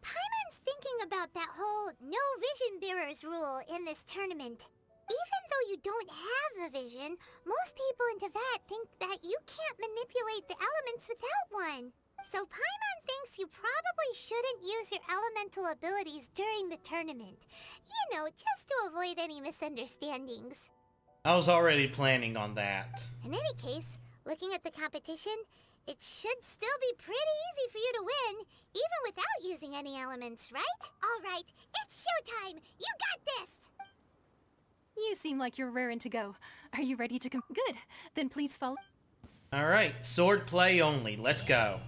Paimon's thinking about that whole no vision bearers rule in this tournament. Even though you don't have a vision, most people in Teyvat think that you can't manipulate the elements without one. So Paimon thinks you probably shouldn't use your elemental abilities during the tournament. You know, just to avoid any misunderstandings. I was already planning on that. In any case, looking at the competition, it should still be pretty easy for you to win, even without using any elements, right? All right, it's showtime! You got this! You seem like you're raring to go. Are you ready to Good. Then please follow. Alright, sword play only. Let's go.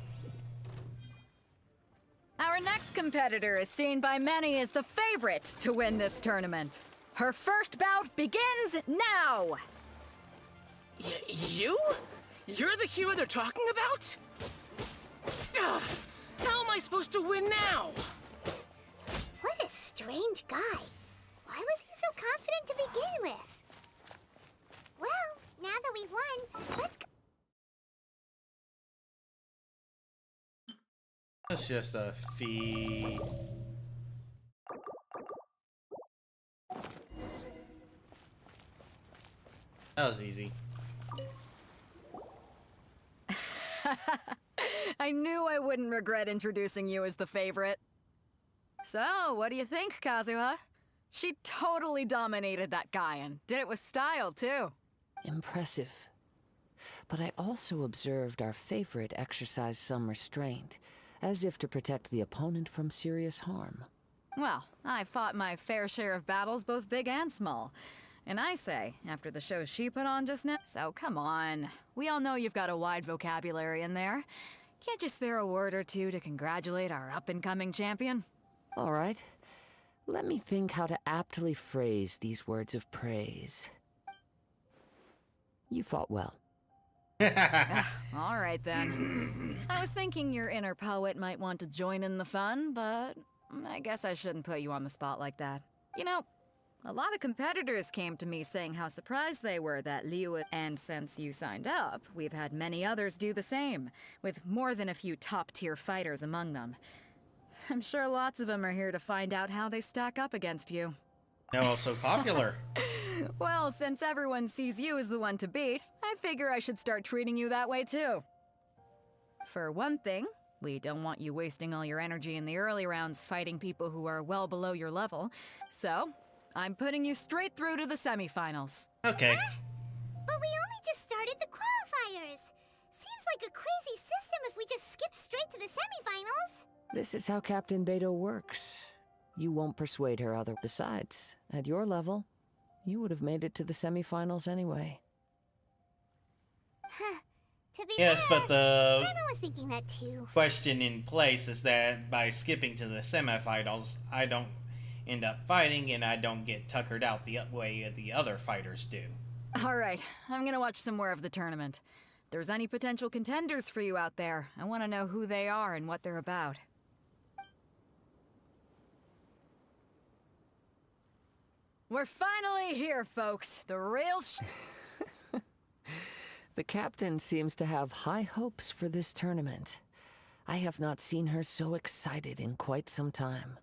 Our next competitor is seen by many as the favorite to win this tournament. Her first bout begins now! You? You're the hero they're talking about? How am I supposed to win now? What a strange guy. Why was he so confident to begin with? Well, now that we've won, let's go. That's just a feed. That was easy. I knew I wouldn't regret introducing you as the favorite. So, what do you think, Kazuha? She totally dominated that guy and did it with style, too. Impressive. But I also observed our favorite exercise some restraint, as if to protect the opponent from serious harm. Well, I fought my fair share of battles, both big and small. And I say, after the show she put on just now, so come on. We all know you've got a wide vocabulary in there. Can't you spare a word or two to congratulate our up-and-coming champion? All right. Let me think how to aptly phrase these words of praise. You fought well. All right, then. I was thinking your inner poet might want to join in the fun, but I guess I shouldn't put you on the spot like that. You know, a lot of competitors came to me saying how surprised they were that Liu, and since you signed up, we've had many others do the same, with more than a few top-tier fighters among them. I'm sure lots of them are here to find out how they stack up against you. They're all so popular. Well, since everyone sees you as the one to beat, I figure I should start treating you that way too. For one thing, We don't want you wasting all your energy in the early rounds fighting people who are well below your level. So, I'm putting you straight through to the semifinals. Okay. But we only just started the qualifiers. Seems like a crazy system if we just skip straight to the semifinals. This is how Captain Beto works. You won't persuade her other. Besides, at your level, you would have made it to the semifinals anyway. To be Yes, fair, but the Paimon was thinking that too. question in place is that by skipping to the semifinals, I don't end up fighting and I don't get tuckered out the way the other fighters do. Alright, I'm gonna watch some more of the tournament. If there's any potential contenders for you out there, I want to know who they are and what they're about. We're finally here, folks. The real The captain seems to have high hopes for this tournament. I have not seen her so excited in quite some time.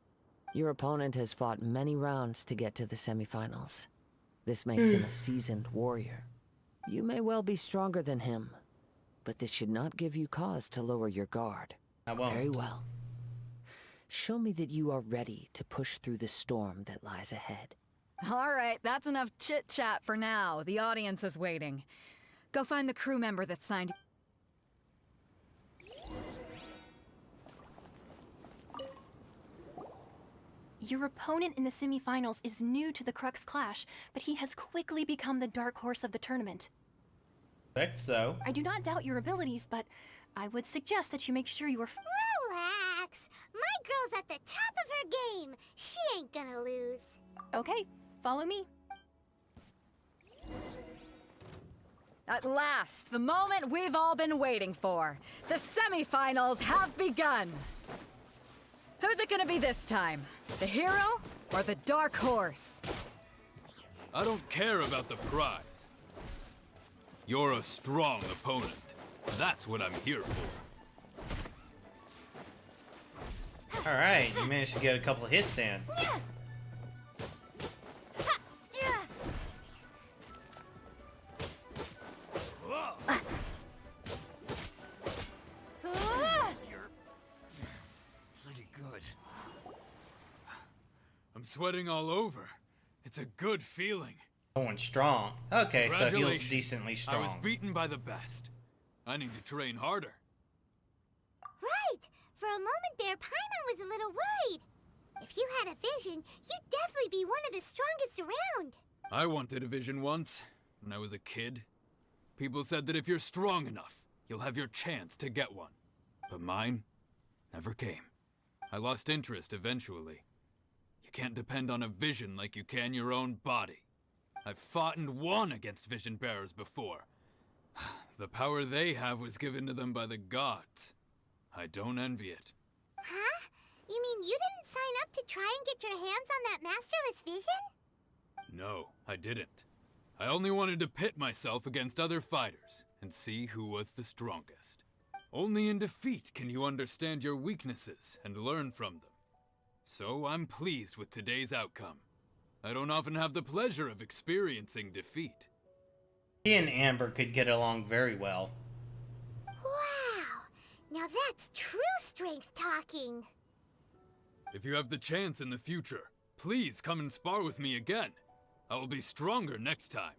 Your opponent has fought many rounds to get to the semifinals. This makes him a seasoned warrior. You may well be stronger than him, but this should not give you cause to lower your guard. I won't. Very well. Show me that you are ready to push through the storm that lies ahead. Alright, that's enough chit-chat for now. The audience is waiting. Go find the crew member that signed... Your opponent in the semifinals is new to the Crux Clash, but he has quickly become the dark horse of the tournament. Expect so. I do not doubt your abilities, but I would suggest that you make sure you are... Relax. My girl's at the top of her game. She ain't gonna lose. Okay, follow me. At last, the moment we've all been waiting for. The semifinals have begun. Who's it gonna be this time? The hero or the dark horse? I don't care about the prize. You're a strong opponent. That's what I'm here for. Alright, you managed to get a couple of hits in. Pretty good. I'm sweating all over. It's a good feeling. Going strong. Okay, so he was Congratulations. decently strong. I was beaten by the best. I need to train harder. Right. For a moment there, Paimon was a little worried. If you had a vision, you'd definitely be one of the strongest around. I wanted a vision once, when I was a kid. People said that if you're strong enough, you'll have your chance to get one. But mine never came. I lost interest eventually. You can't depend on a vision like you can your own body. I've fought and won against vision bearers before. The power they have was given to them by the gods. I don't envy it. Huh? You mean you didn't sign up to try and get your hands on that masterless vision? No, I didn't. I only wanted to pit myself against other fighters and see who was the strongest. Only in defeat can you understand your weaknesses and learn from them. So I'm pleased with today's outcome. I don't often have the pleasure of experiencing defeat. He and Amber could get along very well. Wow. Now that's true strength talking. If you have the chance in the future, please come and spar with me again. I will be stronger next time.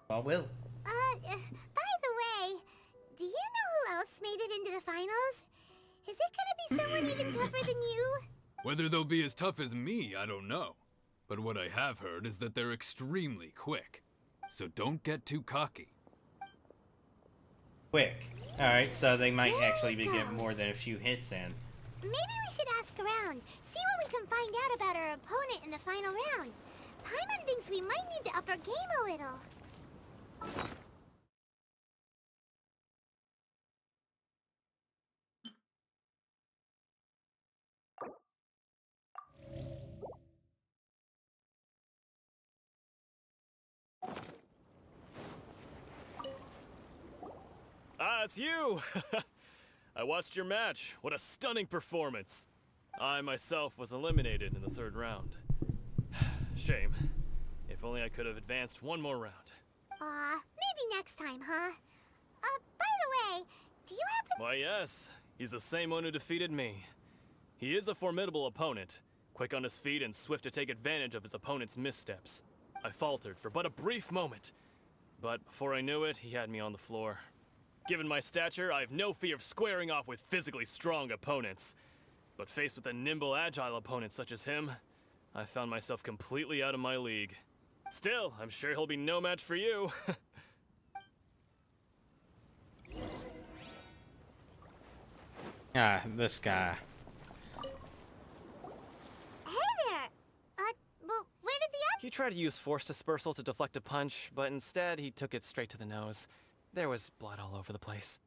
I will. By the way, do you know who else made it into the finals? Is it gonna be someone even tougher than you? Whether they'll be as tough as me, I don't know. But what I have heard is that they're extremely quick. So don't get too cocky. Quick. Alright, so they might actually be getting more than a few hits in. Maybe we should ask around, see what we can find out about our opponent in the final round. Paimon thinks we might need to up our game a little. Ah, it's you! I watched your match. What a stunning performance. I myself was eliminated in the third round. Shame. If only I could have advanced one more round. Maybe next time, huh? By the way, do you happen... Why, yes. He's the same one who defeated me. He is a formidable opponent, quick on his feet and swift to take advantage of his opponent's missteps. I faltered for but a brief moment, but before I knew it, he had me on the floor. Given my stature, I have no fear of squaring off with physically strong opponents. But faced with a nimble, agile opponent such as him, I found myself completely out of my league. Still, I'm sure he'll be no match for you. Ah, this guy. Hey there! Well, where did the He tried to use force dispersal to deflect a punch, but instead he took it straight to the nose. There was blood all over the place.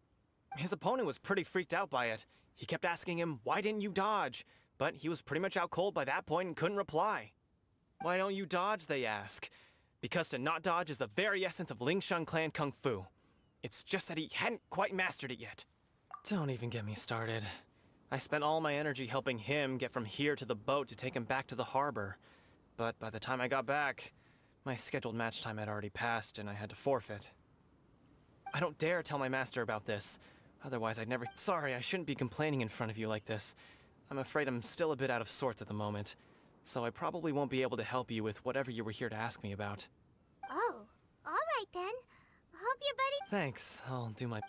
His opponent was pretty freaked out by it. He kept asking him, "Why didn't you dodge?" But he was pretty much out cold by that point and couldn't reply. "Why don't you dodge?" they ask. Because to not dodge is the very essence of Lingshan clan kung fu. It's just that he hadn't quite mastered it yet. Don't even get me started. I spent all my energy helping him get from here to the boat to take him back to the harbor. But by the time I got back, my scheduled match time had already passed and I had to forfeit. I don't dare tell my master about this. Otherwise, I'd never— Sorry, I shouldn't be complaining in front of you like this. I'm afraid I'm still a bit out of sorts at the moment. So I probably won't be able to help you with whatever you were here to ask me about. Oh, alright then. Hope your buddy— Thanks, I'll do my—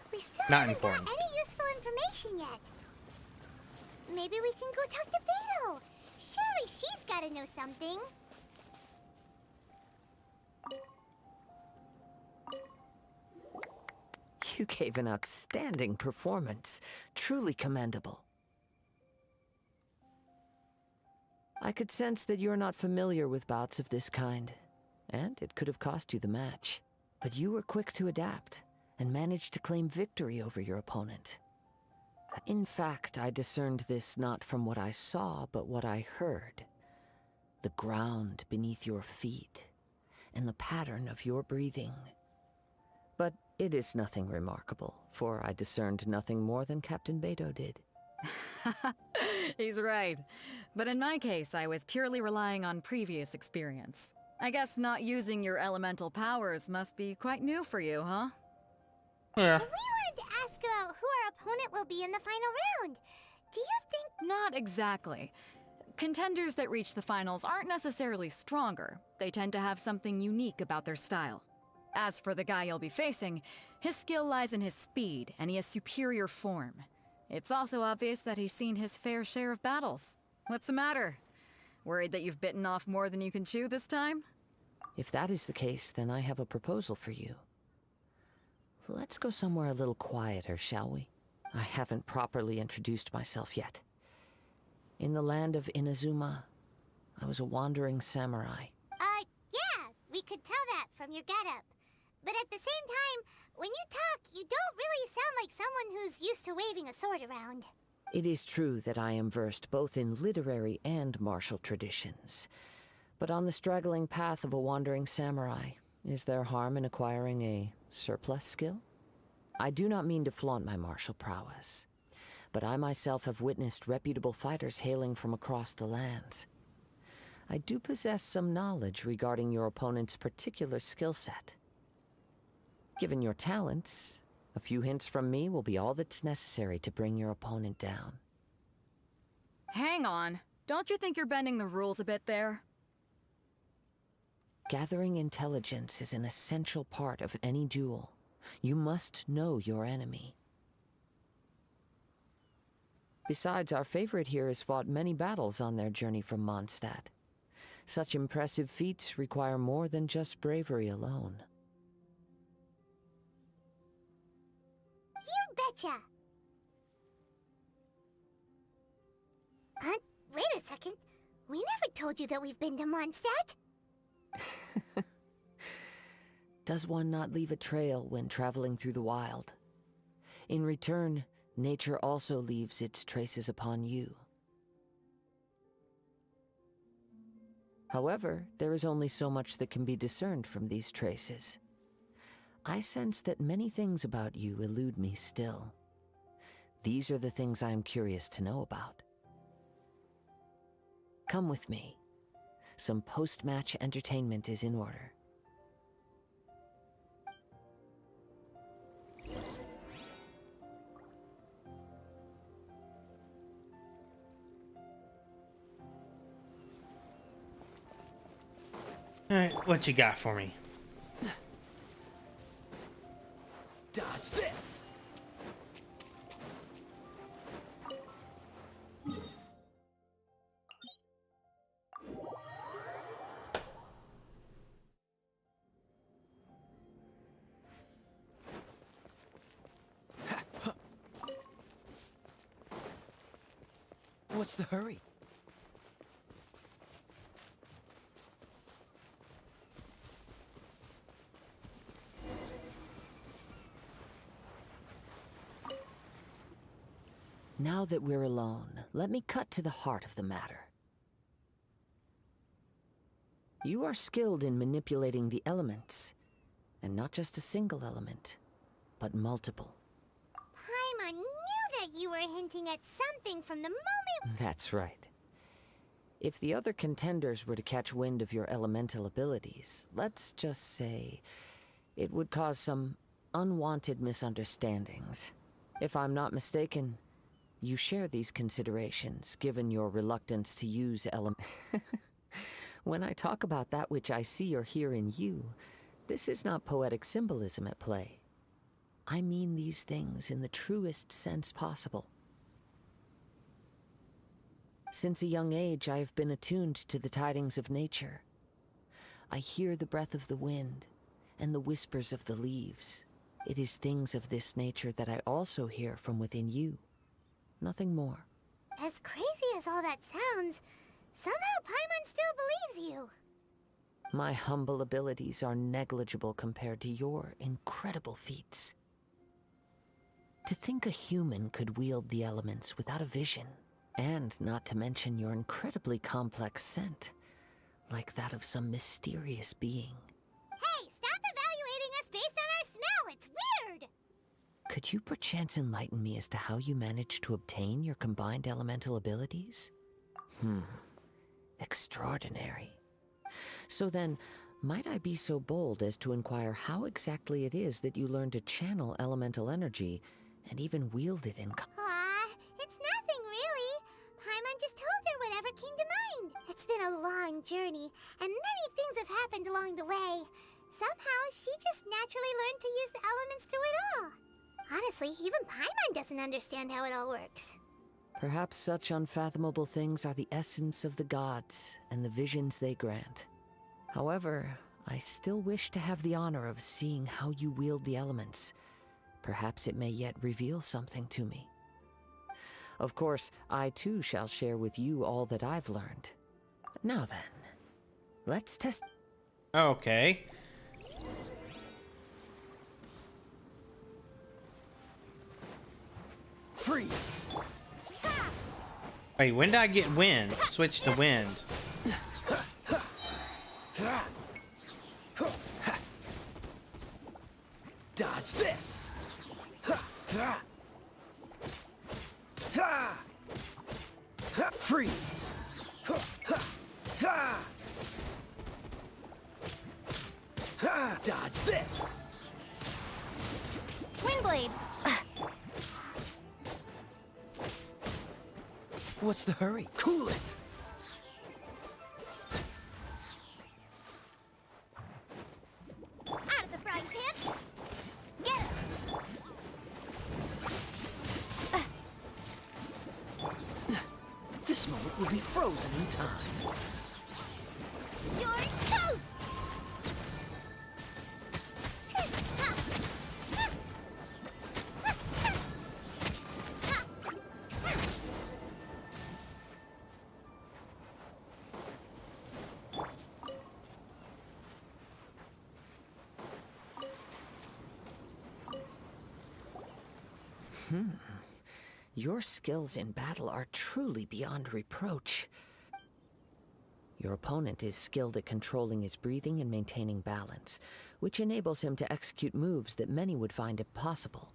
We still Not haven't important. got any useful information yet. Maybe we can go talk to Beto. Surely she's gotta know something. You gave an outstanding performance. Truly commendable. I could sense that you're not familiar with bouts of this kind, and it could have cost you the match. But you were quick to adapt, and managed to claim victory over your opponent. In fact, I discerned this not from what I saw, but what I heard. The ground beneath your feet, and the pattern of your breathing. But it is nothing remarkable, for I discerned nothing more than Captain Beto did. He's right. But in my case, I was purely relying on previous experience. I guess not using your elemental powers must be quite new for you, huh? Yeah. We wanted to ask about who our opponent will be in the final round. Do you think— Not exactly. Contenders that reach the finals aren't necessarily stronger. They tend to have something unique about their style. As for the guy you'll be facing, his skill lies in his speed, and he has superior form. It's also obvious that he's seen his fair share of battles. What's the matter? Worried that you've bitten off more than you can chew this time? If that is the case, then I have a proposal for you. Let's go somewhere a little quieter, shall we? I haven't properly introduced myself yet. In the land of Inazuma, I was a wandering samurai. Yeah, we could tell that from your getup. But at the same time, when you talk, you don't really sound like someone who's used to waving a sword around. It is true that I am versed both in literary and martial traditions. But on the straggling path of a wandering samurai, is there harm in acquiring a surplus skill? I do not mean to flaunt my martial prowess, but I myself have witnessed reputable fighters hailing from across the lands. I do possess some knowledge regarding your opponent's particular skill set. Given your talents, a few hints from me will be all that's necessary to bring your opponent down. Hang on. Don't you think you're bending the rules a bit there? Gathering intelligence is an essential part of any duel. You must know your enemy. Besides, our favorite here has fought many battles on their journey from Mondstadt. Such impressive feats require more than just bravery alone. You betcha! Wait a second. We never told you that we've been to Mondstadt. Does one not leave a trail when traveling through the wild? In return, nature also leaves its traces upon you. However, there is only so much that can be discerned from these traces. I sense that many things about you elude me still. These are the things I am curious to know about. Come with me. Some post-match entertainment is in order. Alright, what you got for me? Dodge this! What's the hurry? Now that we're alone, let me cut to the heart of the matter. You are skilled in manipulating the elements, and not just a single element, but multiple. Paimon knew that you were hinting at something from the moment. That's right. If the other contenders were to catch wind of your elemental abilities, let's just say it would cause some unwanted misunderstandings. If I'm not mistaken, you share these considerations, given your reluctance to use When I talk about that which I see or hear in you, this is not poetic symbolism at play. I mean these things in the truest sense possible. Since a young age, I have been attuned to the tidings of nature. I hear the breath of the wind and the whispers of the leaves. It is things of this nature that I also hear from within you. Nothing more. As crazy as all that sounds, somehow Paimon still believes you. My humble abilities are negligible compared to your incredible feats. To think a human could wield the elements without a vision, and not to mention your incredibly complex scent, like that of some mysterious being. Hey, stop evaluating us based on our smell! It's weird! Could you perchance enlighten me as to how you managed to obtain your combined elemental abilities? Extraordinary. So then, might I be so bold as to inquire how exactly it is that you learned to channel elemental energy and even wield it in Aw, it's nothing really. Paimon just told her whatever came to mind. It's been a long journey, and many things have happened along the way. Somehow, she just naturally learned to use the elements through it all. Honestly, even Paimon doesn't understand how it all works. Perhaps such unfathomable things are the essence of the gods and the visions they grant. However, I still wish to have the honor of seeing how you wield the elements. Perhaps it may yet reveal something to me. Of course, I too shall share with you all that I've learned. Now then, let's test... Okay. Freeze! Wait, when did I get wind? Switch to wind. Dodge this! Freeze! Dodge this! Windblade! What's the hurry? Cool it! Out of the frying pan! Get him! This moment will be frozen in time. You're toast! Your skills in battle are truly beyond reproach. Your opponent is skilled at controlling his breathing and maintaining balance, which enables him to execute moves that many would find impossible.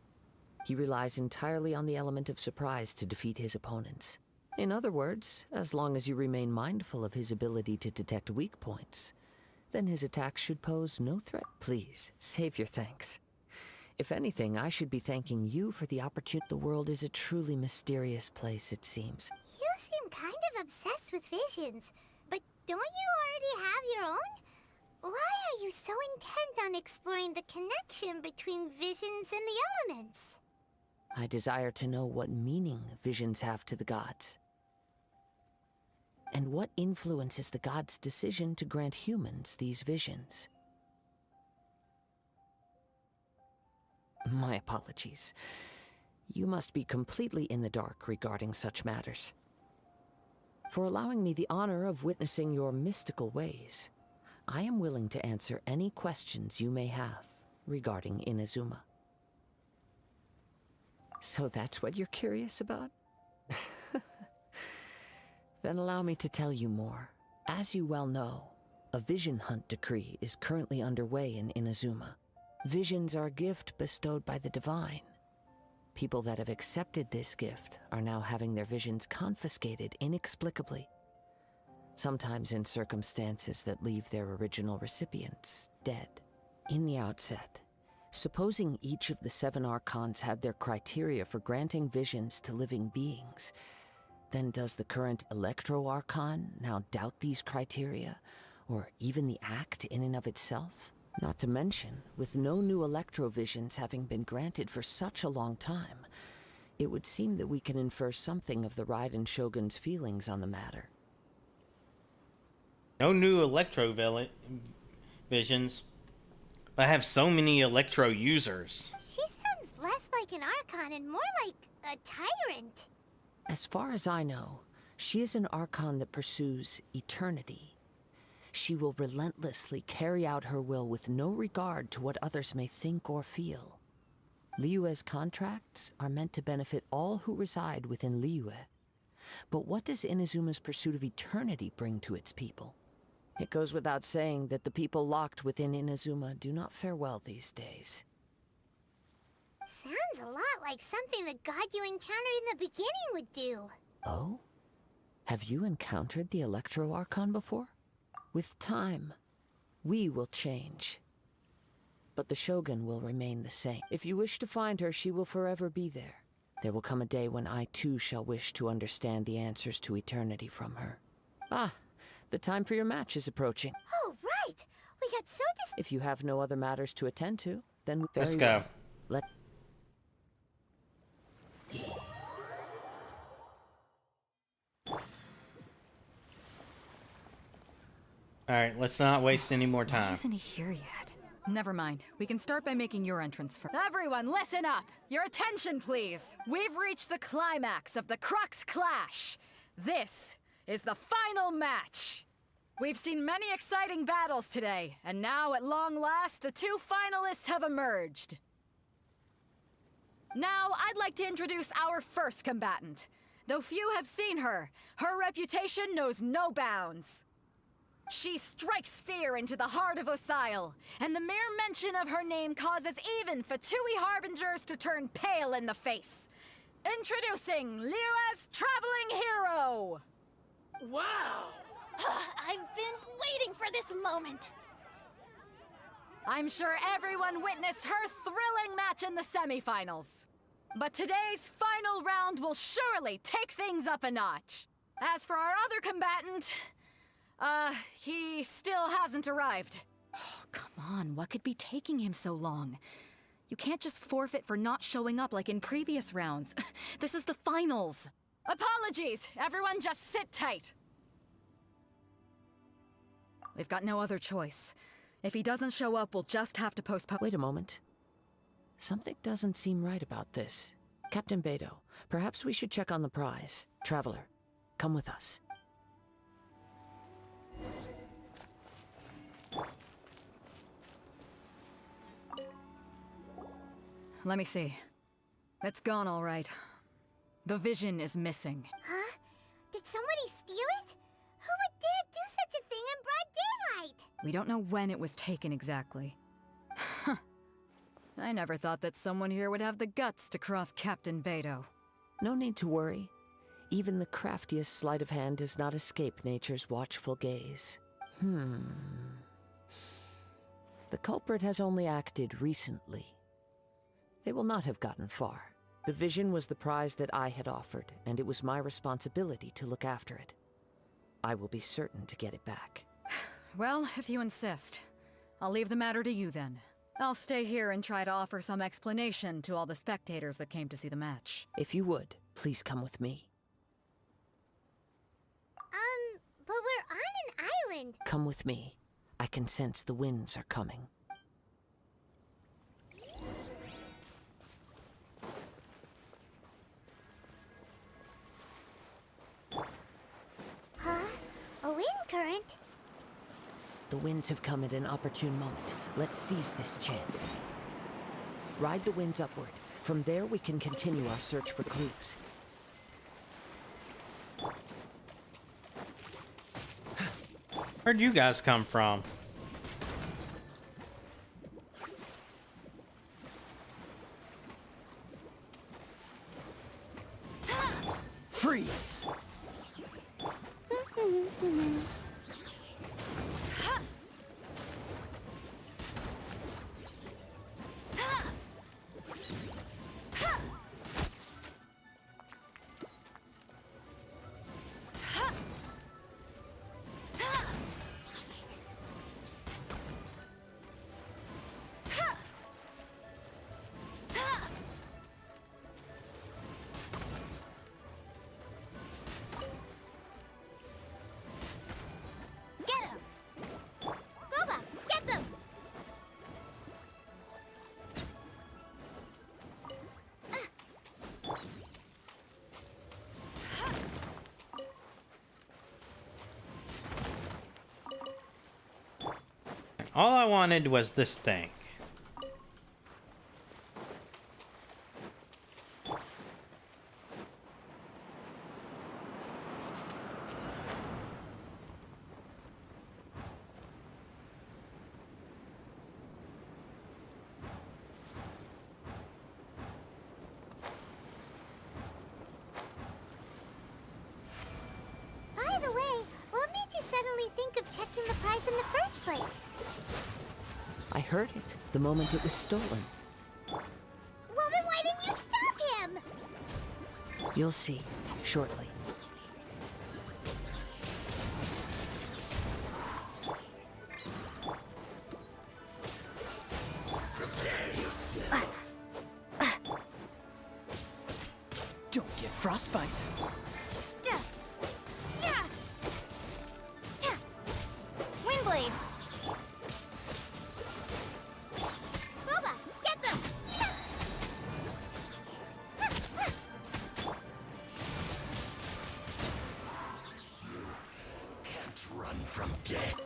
He relies entirely on the element of surprise to defeat his opponents. In other words, as long as you remain mindful of his ability to detect weak points, then his attacks should pose no threat. Please, save your thanks. If anything, I should be thanking you for the opportunity. The world is a truly mysterious place, it seems. You seem kind of obsessed with visions, but don't you already have your own? Why are you so intent on exploring the connection between visions and the elements? I desire to know what meaning visions have to the gods. And what influences the gods' decision to grant humans these visions. My apologies. You must be completely in the dark regarding such matters. For allowing me the honor of witnessing your mystical ways, I am willing to answer any questions you may have regarding Inazuma. So that's what you're curious about? Then allow me to tell you more. As you well know, a vision hunt decree is currently underway in Inazuma. Visions are a gift bestowed by the divine. People that have accepted this gift are now having their visions confiscated inexplicably, sometimes in circumstances that leave their original recipients dead. In the outset, supposing each of the 7 archons had their criteria for granting visions to living beings, then does the current Electro-Archon now doubt these criteria, or even the act in and of itself? Not to mention, with no new Electro-visions having been granted for such a long time, it would seem that we can infer something of the Raiden Shogun's feelings on the matter. No new Electro visions. But I have so many Electro users. She sounds less like an Archon and more like a tyrant. As far as I know, she is an Archon that pursues eternity. She will relentlessly carry out her will with no regard to what others may think or feel. Liyue's contracts are meant to benefit all who reside within Liyue. But what does Inazuma's pursuit of eternity bring to its people? It goes without saying that the people locked within Inazuma do not fare well these days. Sounds a lot like something the god you encountered in the beginning would do. Oh? Have you encountered the Electro-Archon before? With time, we will change. But the Shogun will remain the same. If you wish to find her, she will forever be there. There will come a day when I too shall wish to understand the answers to eternity from her. Ah, the time for your match is approaching. Oh, right! We got so If you have no other matters to attend to, then let's go. Let Alright, let's not waste any more time. Why isn't he here yet? Never mind. We can start by making your entrance first. Everyone, listen up! Your attention, please! We've reached the climax of the Crux Clash! This is the final match! We've seen many exciting battles today, and now, at long last, the 2 finalists have emerged. Now, I'd like to introduce our first combatant. Though few have seen her, her reputation knows no bounds. She strikes fear into the heart of Osile, and the mere mention of her name causes even Fatui Harbingers to turn pale in the face. Introducing Liyue's traveling hero! Wow! I've been waiting for this moment. I'm sure everyone witnessed her thrilling match in the semifinals. But today's final round will surely take things up a notch. As for our other combatant, he still hasn't arrived. Oh, come on, what could be taking him so long? You can't just forfeit for not showing up like in previous rounds. This is the finals. Apologies, everyone just sit tight. We've got no other choice. If he doesn't show up, we'll just have to postpone. Wait a moment. Something doesn't seem right about this. Captain Beidou, perhaps we should check on the prize. Traveler, come with us. Let me see. It's gone all right. The vision is missing. Huh? Did somebody steal it? Who would dare do such a thing in broad daylight? We don't know when it was taken exactly. I never thought that someone here would have the guts to cross Captain Beidou. No need to worry. Even the craftiest sleight of hand does not escape nature's watchful gaze. The culprit has only acted recently. They will not have gotten far. The vision was the prize that I had offered, and it was my responsibility to look after it. I will be certain to get it back. Well, if you insist. I'll leave the matter to you then. I'll stay here and try to offer some explanation to all the spectators that came to see the match. If you would, please come with me. But we're on an island. Come with me. I can sense the winds are coming. Huh? A wind current? The winds have come at an opportune moment. Let's seize this chance. Ride the winds upward. From there, we can continue our search for clues. Where'd you guys come from? Freeze! Get him! Boba, get them! All I wanted was this thing. By the way, what made you suddenly think of checking the prize in the first place? I heard it the moment it was stolen. Well, then why didn't you stop him? You'll see shortly. Don't get frostbite. Windblade! Boba, get them! Can't run from death.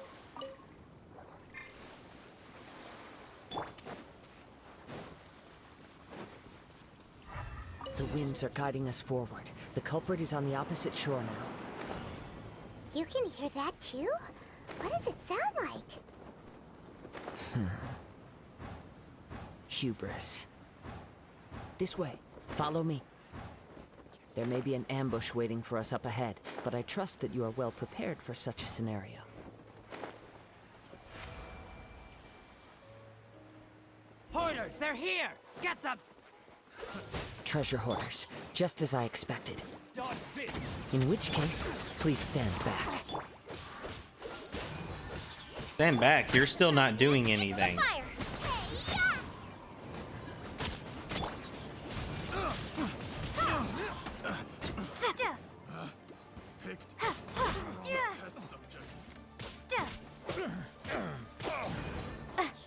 The winds are guiding us forward. The culprit is on the opposite shore now. You can hear that too? What does it sound like? Hubris. This way. Follow me. There may be an ambush waiting for us up ahead, but I trust that you are well prepared for such a scenario. Hoarders, they're here! Get them! Treasure hoarders, just as I expected. Dodge this! In which case, please stand back. Stand back, you're still not doing anything. Fire!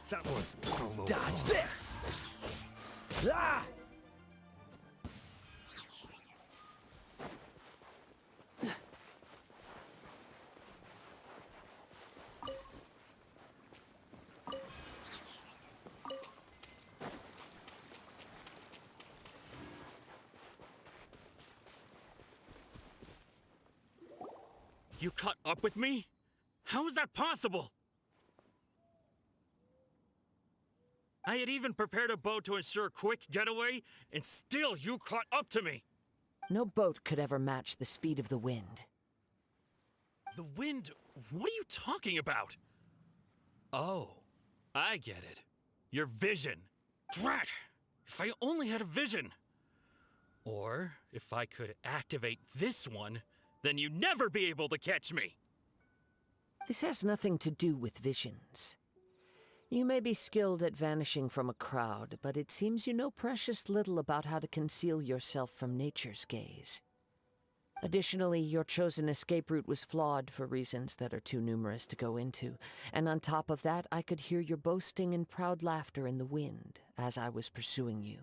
That was... Dodge this! Ah! You caught up with me? How is that possible? I had even prepared a boat to ensure a quick getaway, and still you caught up to me! No boat could ever match the speed of the wind. The wind? What are you talking about? Oh, I get it. Your vision. Drat! If I only had a vision. Or, if I could activate this one, then you'd never be able to catch me! This has nothing to do with visions. You may be skilled at vanishing from a crowd, but it seems you know precious little about how to conceal yourself from nature's gaze. Additionally, your chosen escape route was flawed for reasons that are too numerous to go into, and on top of that, I could hear your boasting and proud laughter in the wind as I was pursuing you.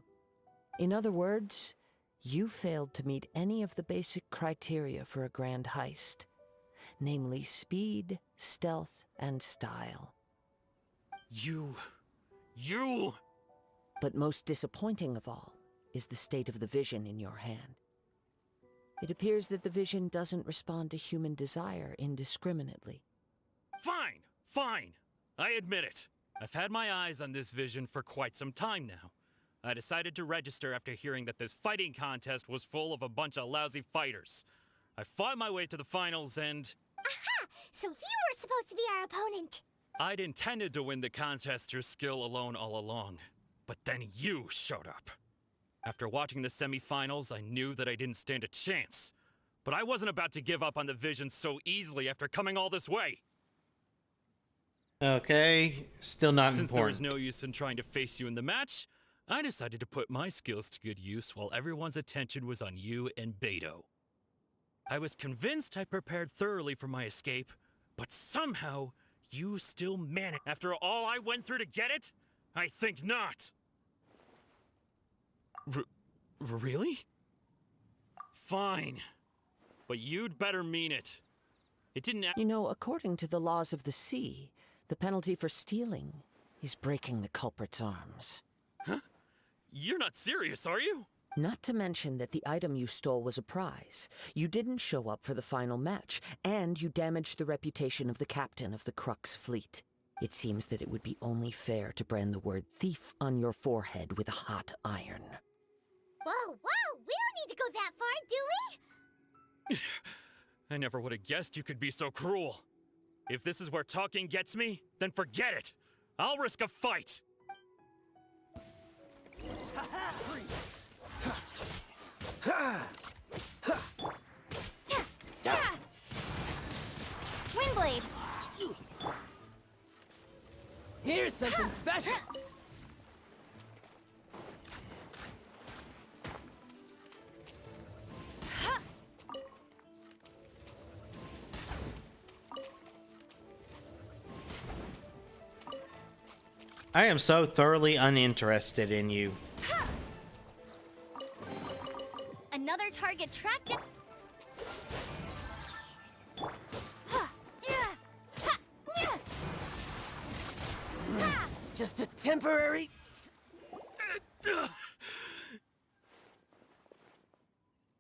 In other words, you failed to meet any of the basic criteria for a grand heist, namely speed, stealth, and style. You... But most disappointing of all is the state of the vision in your hand. It appears that the vision doesn't respond to human desire indiscriminately. Fine, fine. I admit it. I've had my eyes on this vision for quite some time now. I decided to register after hearing that this fighting contest was full of a bunch of lousy fighters. I fought my way to the finals and... Aha! So you were supposed to be our opponent! I'd intended to win the contest through skill alone all along. But then you showed up. After watching the semifinals, I knew that I didn't stand a chance. But I wasn't about to give up on the vision so easily after coming all this way. Okay, still not Since there was important. no use in trying to face you in the match, I decided to put my skills to good use while everyone's attention was on you and Beto. I was convinced I prepared thoroughly for my escape, but somehow you still managed. After all I went through to get it? I think not. Really? Fine. But you'd better mean it. It didn't... You know, according to the laws of the sea, the penalty for stealing is breaking the culprit's arms. Huh? You're not serious, are you? Not to mention that the item you stole was a prize. You didn't show up for the final match, and you damaged the reputation of the captain of the Crux fleet. It seems that it would be only fair to brand the word thief on your forehead with a hot iron. Whoa, whoa! We don't need to go that far, do we? I never would have guessed you could be so cruel. If this is where talking gets me, then forget it. I'll risk a fight. Windblade! Here's something special! I am so thoroughly uninterested in you. Another target tracked it. Just a temporary...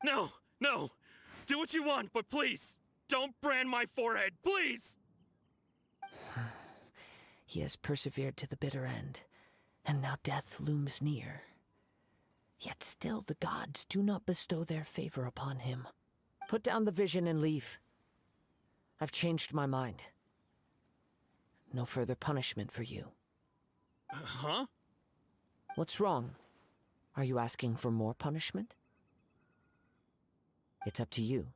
No, no. Do what you want, but please, don't brand my forehead, please! He has persevered to the bitter end, and now death looms near. Yet still the gods do not bestow their favor upon him. Put down the vision and leave. I've changed my mind. No further punishment for you. Huh? What's wrong? Are you asking for more punishment? It's up to you.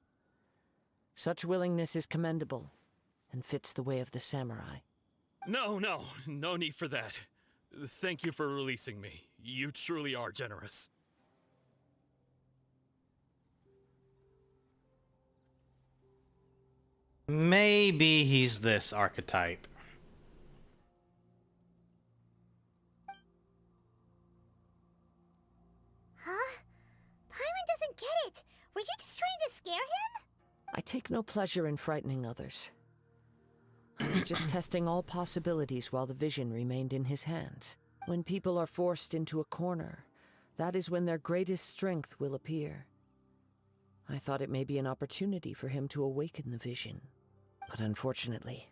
Such willingness is commendable, and fits the way of the samurai. No need for that. Thank you for releasing me. You truly are generous. Maybe he's this archetype. Huh? Paimon doesn't get it. Were you just trying to scare him? I take no pleasure in frightening others. I was just testing all possibilities while the vision remained in his hands. When people are forced into a corner, that is when their greatest strength will appear. I thought it may be an opportunity for him to awaken the vision. But unfortunately,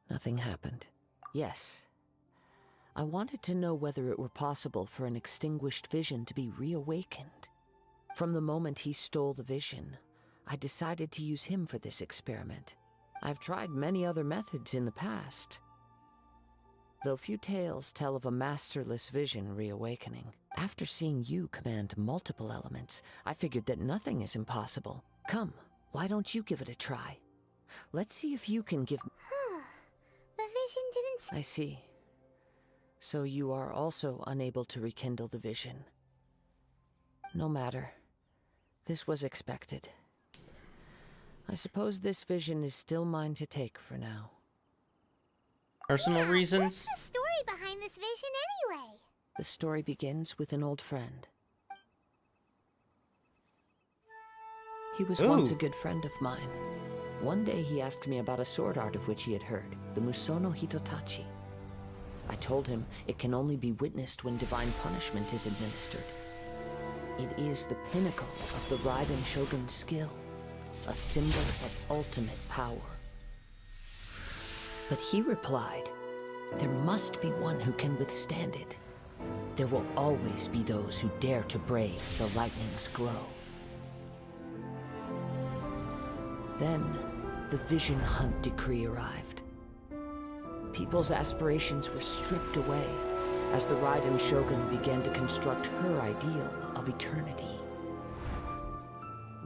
nothing happened. Yes, I wanted to know whether it were possible for an extinguished vision to be reawakened. From the moment he stole the vision, I decided to use him for this experiment. I've tried many other methods in the past, though few tales tell of a masterless vision reawakening. After seeing you command multiple elements, I figured that nothing is impossible. Come, why don't you give it a try? Let's see if you can give... The vision didn't... I see. So you are also unable to rekindle the vision. No matter. This was expected. I suppose this vision is still mine to take for now. Personal reasons? What's the story behind this vision anyway? The story begins with an old friend. He was once a good friend of mine. One day he asked me about a sword art of which he had heard, the Musono Hitotachi. I told him it can only be witnessed when divine punishment is administered. It is the pinnacle of the Raiden Shogun's skill, a symbol of ultimate power. But he replied, there must be one who can withstand it. There will always be those who dare to brave the lightning's glow. Then, the Vision Hunt decree arrived. People's aspirations were stripped away as the Raiden Shogun began to construct her ideal of eternity.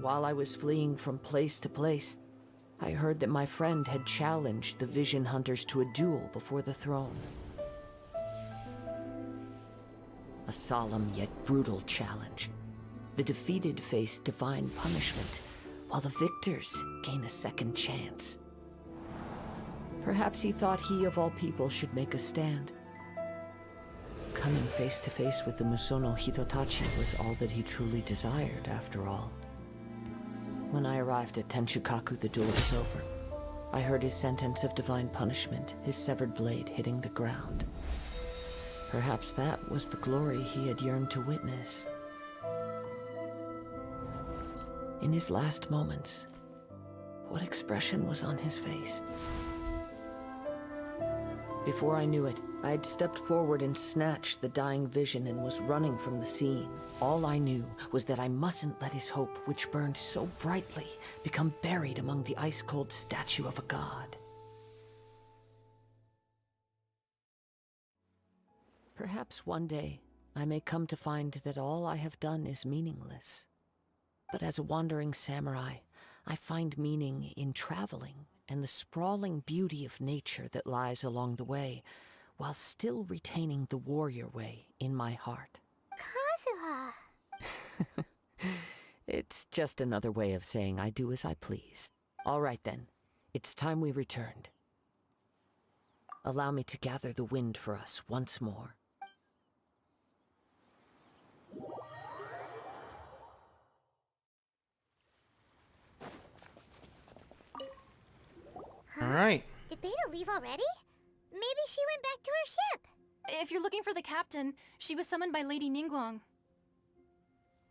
While I was fleeing from place to place, I heard that my friend had challenged the Vision Hunters to a duel before the throne. A solemn yet brutal challenge. The defeated face divine punishment, while the victors gain a second chance. Perhaps he thought he of all people should make a stand. Coming face to face with the Musono Hitotachi was all that he truly desired, after all. When I arrived at Tenshukaku, the duel was over. I heard his sentence of divine punishment, his severed blade hitting the ground. Perhaps that was the glory he had yearned to witness. In his last moments, what expression was on his face? Before I knew it, I had stepped forward and snatched the dying vision and was running from the scene. All I knew was that I mustn't let his hope, which burned so brightly, become buried among the ice-cold statue of a god. Perhaps one day, I may come to find that all I have done is meaningless. But as a wandering samurai, I find meaning in traveling and the sprawling beauty of nature that lies along the way, while still retaining the warrior way in my heart. Kazuha! It's just another way of saying I do as I please. All right then, it's time we returned. Allow me to gather the wind for us once more. Alright. Did Beta leave already? Maybe she went back to her ship. If you're looking for the captain, she was summoned by Lady Ningguang.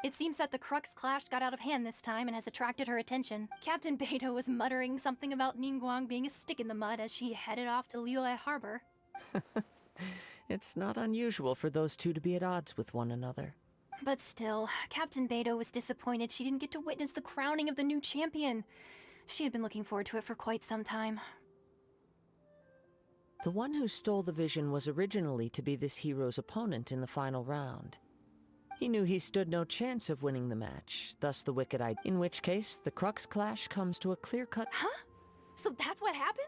It seems that the Crux clash got out of hand this time and has attracted her attention. Captain Beidou was muttering something about Ningguang being a stick in the mud as she headed off to Liyue Harbor. It's not unusual for those two to be at odds with one another. But still, Captain Beidou was disappointed she didn't get to witness the crowning of the new champion. She had been looking forward to it for quite some time. The one who stole the vision was originally to be this hero's opponent in the final round. He knew he stood no chance of winning the match, thus the wicked idea. In which case, the Crux clash comes to a clear-cut— Huh? So that's what happened?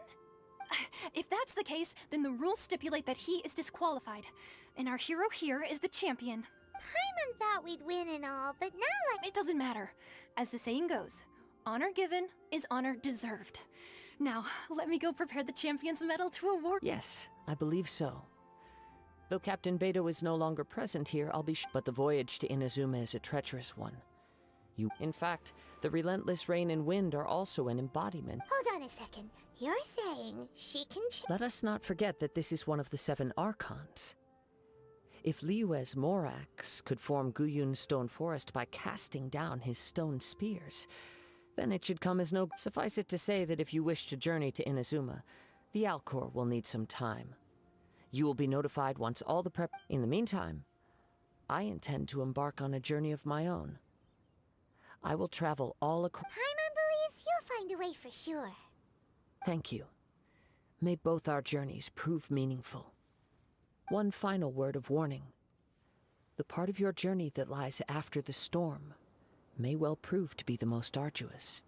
If that's the case, then the rules stipulate that he is disqualified, and our hero here is the champion. Paimon thought we'd win and all, but not like— It doesn't matter. As the saying goes, honor given is honor deserved. Now, let me go prepare the champion's medal to award— Yes, I believe so. Though Captain Beidou is no longer present here, I'll be but the voyage to Inazuma is a treacherous one. In fact, the relentless rain and wind are also an embodiment. Hold on a second. You're saying she can Let us not forget that this is one of the 7 Archons. If Liyue's Morax could form Guyun's stone forest by casting down his stone spears, then it should come as no— Suffice it to say that if you wish to journey to Inazuma, the Alcor will need some time. You will be notified once all the prep— In the meantime, I intend to embark on a journey of my own. I will travel all across— Paimon believes you'll find a way for sure. Thank you. May both our journeys prove meaningful. One final word of warning. The part of your journey that lies after the storm may well prove to be the most arduous.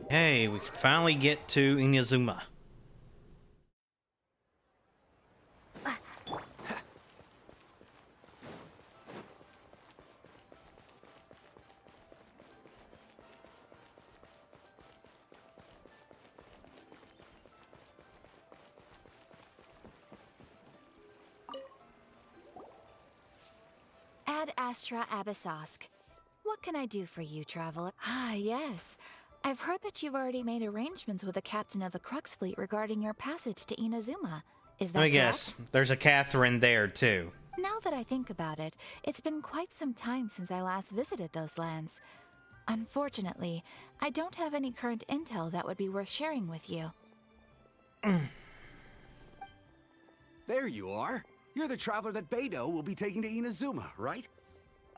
Hey, we can finally get to Inazuma. Ad Astra Abyssosk. What can I do for you, traveler? Ah, yes. I've heard that you've already made arrangements with the captain of the Crux fleet regarding your passage to Inazuma. Is that I correct? guess there's a Catherine there too. Now that I think about it, it's been quite some time since I last visited those lands. Unfortunately, I don't have any current intel that would be worth sharing with you. There you are. You're the traveler that Beidou will be taking to Inazuma, right?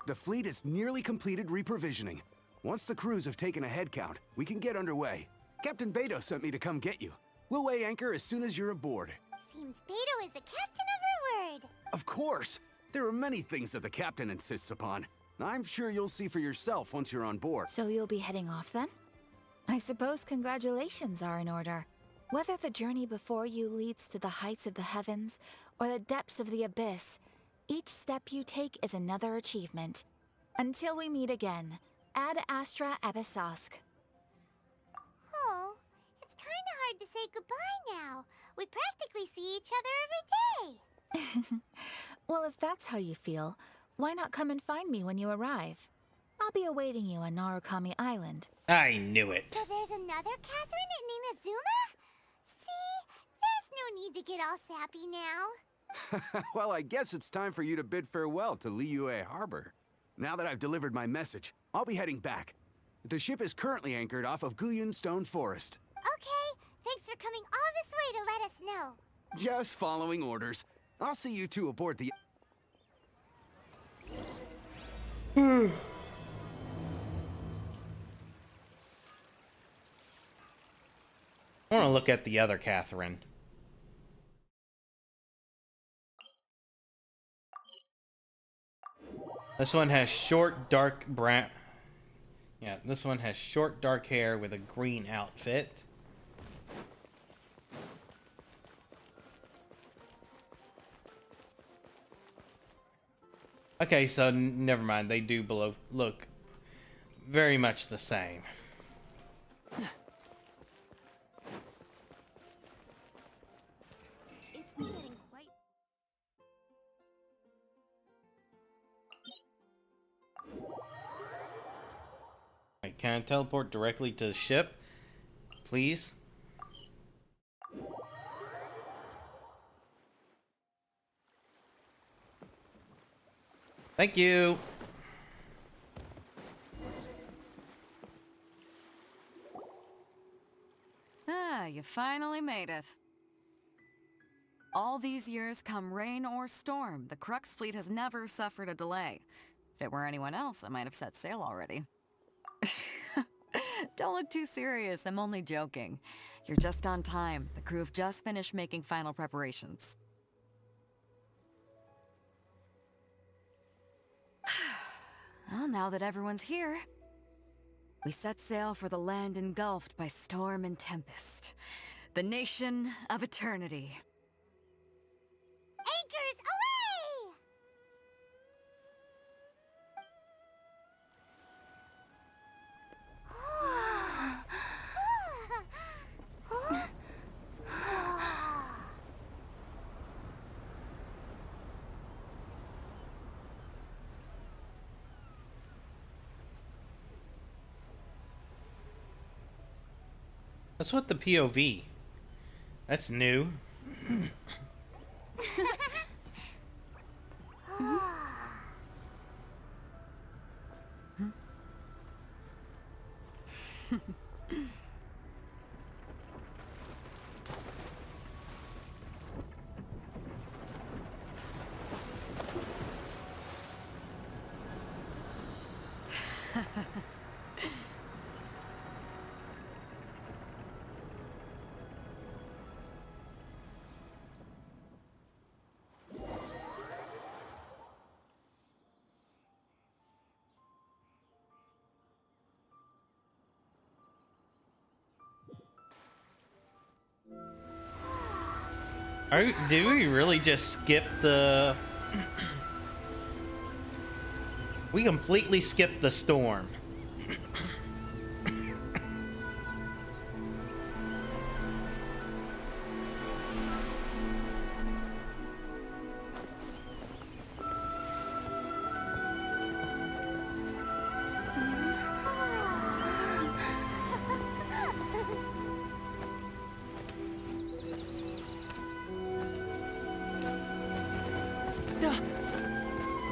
The fleet is nearly completed reprovisioning. Once the crews have taken a head count, we can get underway. Captain Beidou sent me to come get you. We'll weigh anchor as soon as you're aboard. Seems Beidou is the captain of her word. Of course! There are many things that the captain insists upon. I'm sure you'll see for yourself once you're on board. So you'll be heading off then? I suppose congratulations are in order. Whether the journey before you leads to the heights of the heavens or the depths of the abyss, each step you take is another achievement. Until we meet again, Ad Astra Abyssosk. Oh, it's kinda hard to say goodbye now. We practically see each other every day. Well, if that's how you feel, why not come and find me when you arrive? I'll be awaiting you on Narukami Island. I knew it. So there's another Catherine in Inazuma? See? There's no need to get all sappy now. Well, I guess it's time for you to bid farewell to Liyue Harbor. Now that I've delivered my message, I'll be heading back. The ship is currently anchored off of Guyun Stone Forest. Okay, thanks for coming all this way to let us know. Just following orders. I'll see you two aboard the... I want to look at the other Catherine. This one has short, dark brown... Yeah, this one has short, dark hair with a green outfit. Okay, so never mind. They do look very much the same. It's been getting quite... Can I teleport directly to the ship? Please? Thank you. Ah, you finally made it. All these years, come rain or storm, the Crux fleet has never suffered a delay. If it were anyone else, I might have set sail already. Don't look too serious, I'm only joking. You're just on time. The crew have just finished making final preparations. Well, now that everyone's here, we set sail for the land engulfed by storm and tempest. The nation of eternity. Anchors away! What's with the POV? That's new. Did we really just skip the... We completely skipped the storm.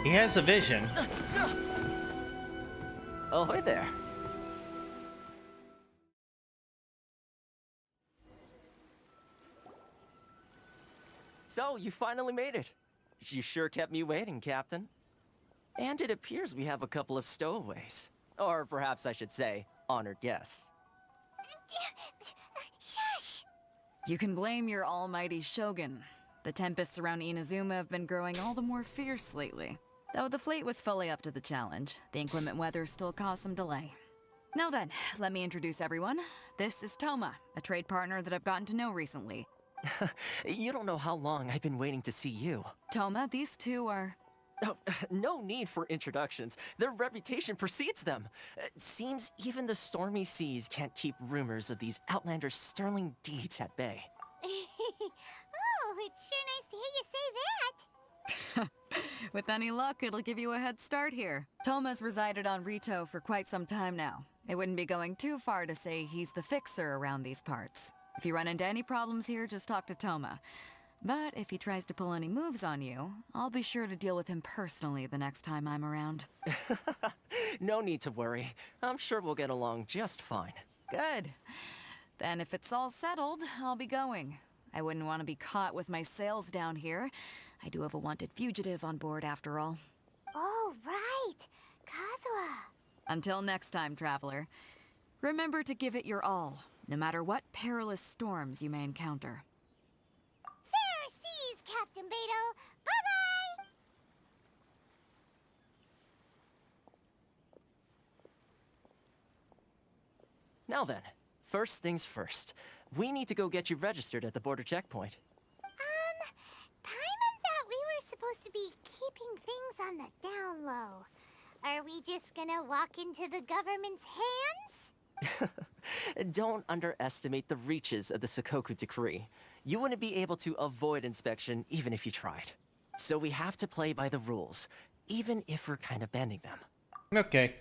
He has a vision. Oh, hey there. So, you finally made it. You sure kept me waiting, Captain. And it appears we have a couple of stowaways. Or perhaps I should say, honored guests. Shush! You can blame your almighty shogun. The tempests around Inazuma have been growing all the more fierce lately. Though the fleet was fully up to the challenge, the inclement weather still caused some delay. Now then, let me introduce everyone. This is Toma, a trade partner that I've gotten to know recently. You don't know how long I've been waiting to see you. Toma, these two are... Oh, no need for introductions. Their reputation precedes them. Seems even the stormy seas can't keep rumors of these Outlanders' sterling deeds at bay. Oh, it's sure nice to hear you say that. With any luck, it'll give you a head start here. Toma's resided on Rito for quite some time now. It wouldn't be going too far to say he's the fixer around these parts. If you run into any problems here, just talk to Toma. But if he tries to pull any moves on you, I'll be sure to deal with him personally the next time I'm around. No need to worry. I'm sure we'll get along just fine. Good. Then if it's all settled, I'll be going. I wouldn't want to be caught with my sails down here. I do have a wanted fugitive on board after all. Oh, right. Kazuha. Until next time, traveler. Remember to give it your all, no matter what perilous storms you may encounter. Fair seas, Captain Beto. Bye-bye! Now then, first things first. We need to go get you registered at the border checkpoint. Paimon thought we were supposed to be keeping things on the down low. Are we just gonna walk into the government's hands? Don't underestimate the reaches of the Sakoku Decree. You wouldn't be able to avoid inspection even if you tried. So we have to play by the rules, even if we're kind of bending them. Okay.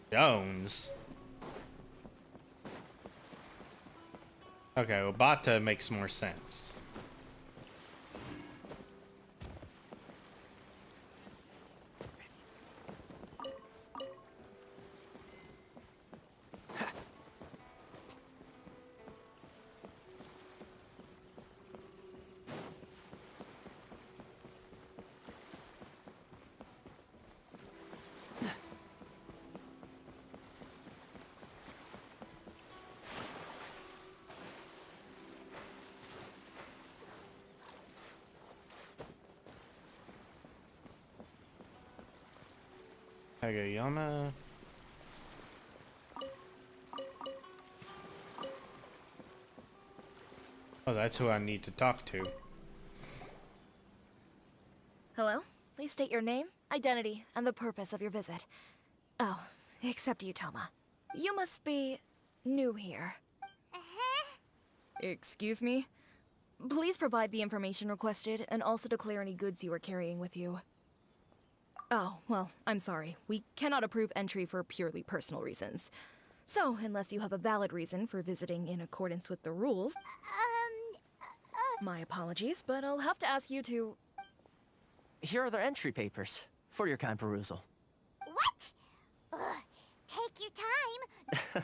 Stones. Okay, well, Bata makes more sense. Kageyama. Oh, that's who I need to talk to. Hello? Please state your name, identity, and the purpose of your visit. Oh, except you, Toma. You must be new here. Excuse me? Please provide the information requested and also declare any goods you are carrying with you. Oh, well, I'm sorry. We cannot approve entry for purely personal reasons. So, unless you have a valid reason for visiting in accordance with the rules... My apologies, but I'll have to ask you to... Here are their entry papers, for your kind perusal. What? Ugh, take your time.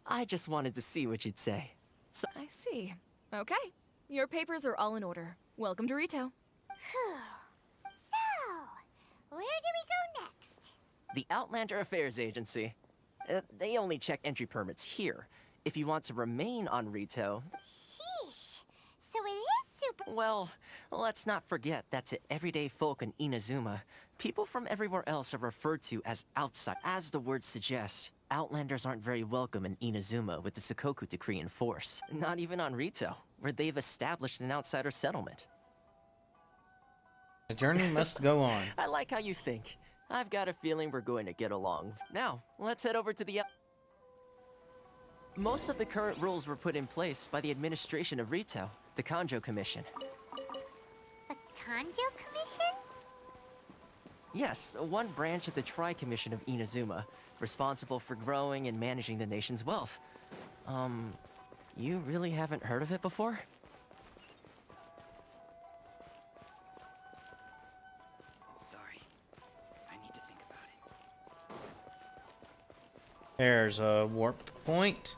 I just wanted to see what you'd say. So I see. Okay. Your papers are all in order. Welcome to Rito. So, where do we go next? the Outlander Affairs Agency. They only check entry permits here. If you want to remain on Rito... Sheesh. So it is super... Well, let's not forget that to everyday folk in Inazuma, people from everywhere else are referred to as outside. As the word suggests, Outlanders aren't very welcome in Inazuma with the Sakoku Decree in force. Not even on Rito, where they've established an outsider settlement. The journey must go on. I like how you think. I've got a feeling we're going to get along. Now, let's head over to the... Most of the current rules were put in place by the administration of Rito, the Kanjo Commission. The Kanjo Commission? Yes, one branch of the Tri-Commission of Inazuma, responsible for growing and managing the nation's wealth. You really haven't heard of it before? Sorry. I need to think about it. There's a warp point.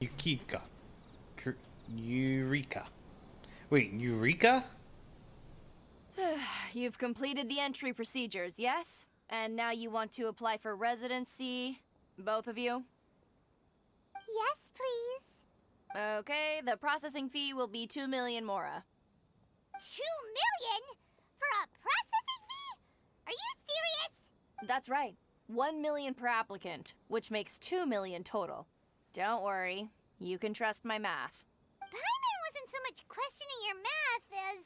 Yukika. Eureka. Wait, Eureka? You've completed the entry procedures, yes? And now you want to apply for residency? Both of you? Yes, please. Okay, the processing fee will be 2 million mora. 2 million? For a processing fee? Are you serious? That's right. 1 million per applicant, which makes 2 million total. Don't worry, you can trust my math. Paimon wasn't so much questioning your math as...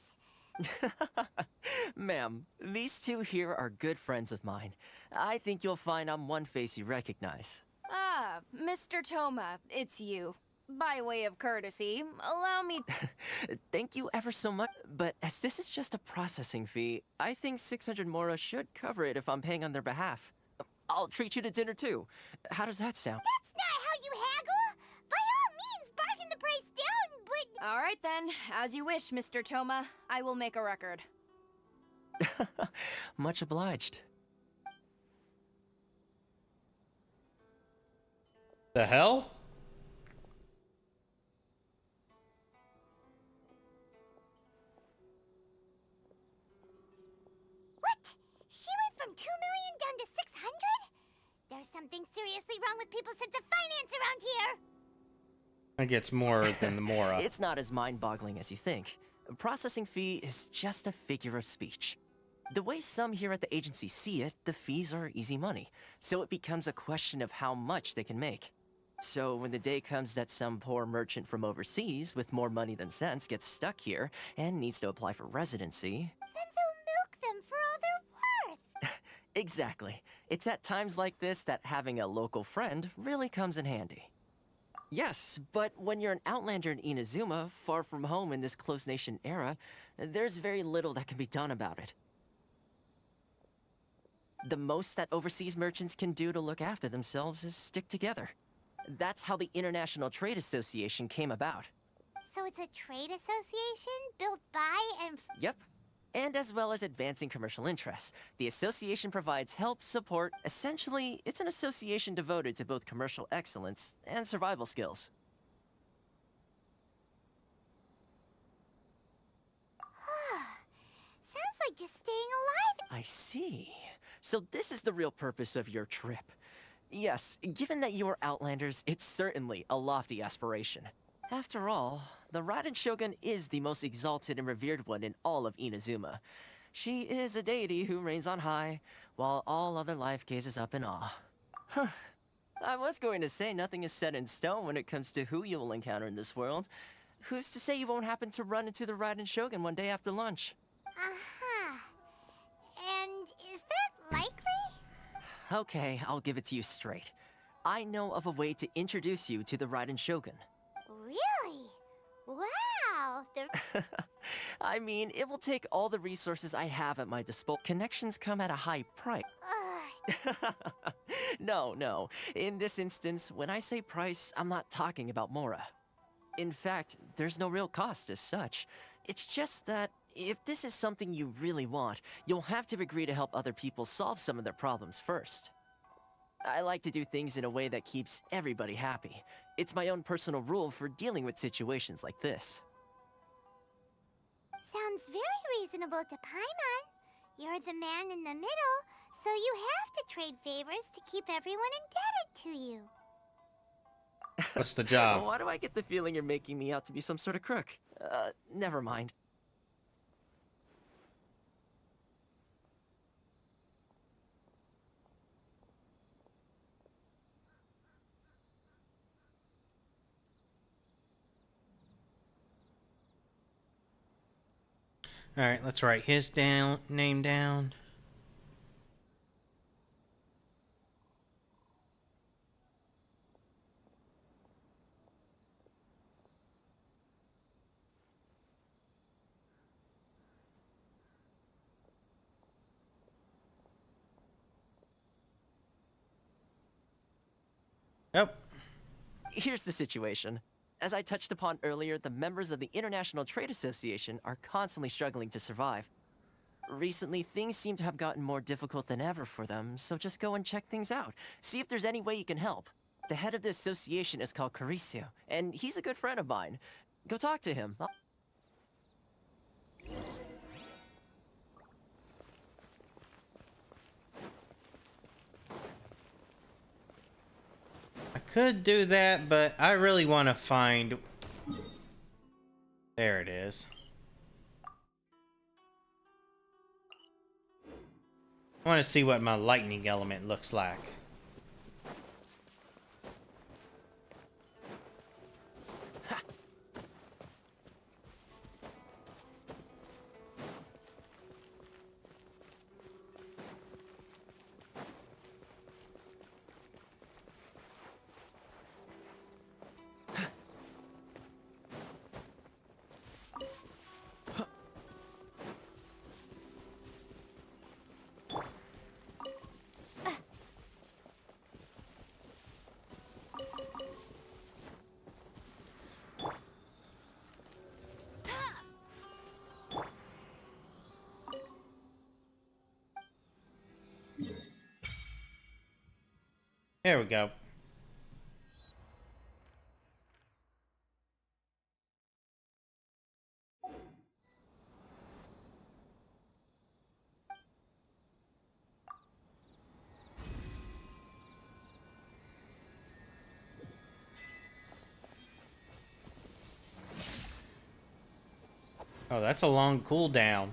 Ma'am, these two here are good friends of mine. I think you'll find I'm one face you recognize. Ah, Mr. Toma, it's you. By way of courtesy, allow me... Thank you ever so much, but as this is just a processing fee, I think 600 mora should cover it if I'm paying on their behalf. I'll treat you to dinner too. How does that sound? That's not how you haggle! By all means, bargain the price down, but... All right then, as you wish, Mr. Toma. I will make a record. Much obliged. The hell? What? She went from 2 million down to 600? There's something seriously wrong with people's sense of finance around here! It gets more than the mora. It's not as mind-boggling as you think. A processing fee is just a figure of speech. The way some here at the agency see it, the fees are easy money, so it becomes a question of how much they can make. So when the day comes that some poor merchant from overseas with more money than sense gets stuck here and needs to apply for residency... Then they'll milk them for all they're worth! Exactly. It's at times like this that having a local friend really comes in handy. Yes, but when you're an outlander in Inazuma, far from home in this close nation era, there's very little that can be done about it. The most that overseas merchants can do to look after themselves is stick together. That's how the International Trade Association came about. So it's a trade association built by and... Yep. And as well as advancing commercial interests, the association provides help, support. Essentially, it's an association devoted to both commercial excellence and survival skills. Sounds like just staying alive. I see. So this is the real purpose of your trip. Yes, given that you are Outlanders, it's certainly a lofty aspiration. After all, the Raiden Shogun is the most exalted and revered one in all of Inazuma. She is a deity who reigns on high, while all other life gazes up in awe. Huh. I was going to say nothing is set in stone when it comes to who you will encounter in this world. Who's to say you won't happen to run into the Raiden Shogun one day after lunch? Uh-huh. And is that likely? Okay, I'll give it to you straight. I know of a way to introduce you to the Raiden Shogun. Really? Wow! I mean, it will take all the resources I have at my disposal. Connections come at a high price. No. In this instance, when I say price, I'm not talking about mora. In fact, there's no real cost as such. It's just that If this is something you really want, you'll have to agree to help other people solve some of their problems first. I like to do things in a way that keeps everybody happy. It's my own personal rule for dealing with situations like this. Sounds very reasonable to Paimon. You're the man in the middle, so you have to trade favors to keep everyone indebted to you. What's the job? Why do I get the feeling you're making me out to be some sort of crook? Never mind. Alright, let's write his name down. Yep. Here's the situation. As I touched upon earlier, the members of the International Trade Association are constantly struggling to survive. Recently, things seem to have gotten more difficult than ever for them, so just go and check things out. See if there's any way you can help. The head of the association is called Caricio, and he's a good friend of mine. Go talk to him. I could do that, but I really want to find... There it is. I want to see what my lightning element looks like. There we go. Oh, that's a long cooldown.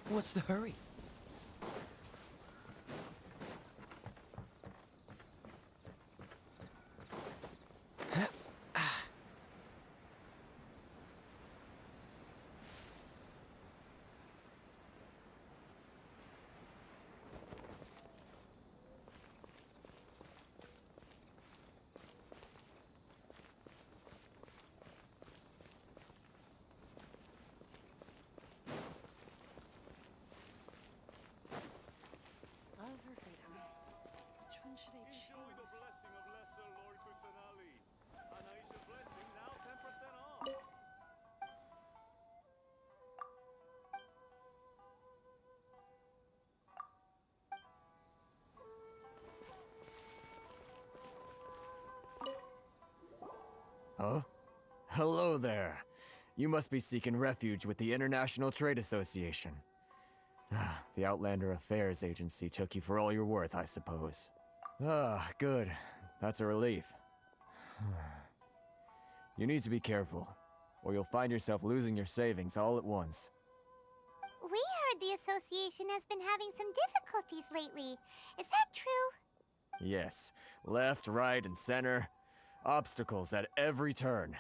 What's the hurry? Huh? Hello there. You must be seeking refuge with the International Trade Association. The Outlander Affairs Agency took you for all you're worth, I suppose. Ah, good. That's a relief. You need to be careful, or you'll find yourself losing your savings all at once. We heard the association has been having some difficulties lately. Is that true? Yes, left, right, and center. Obstacles at every turn.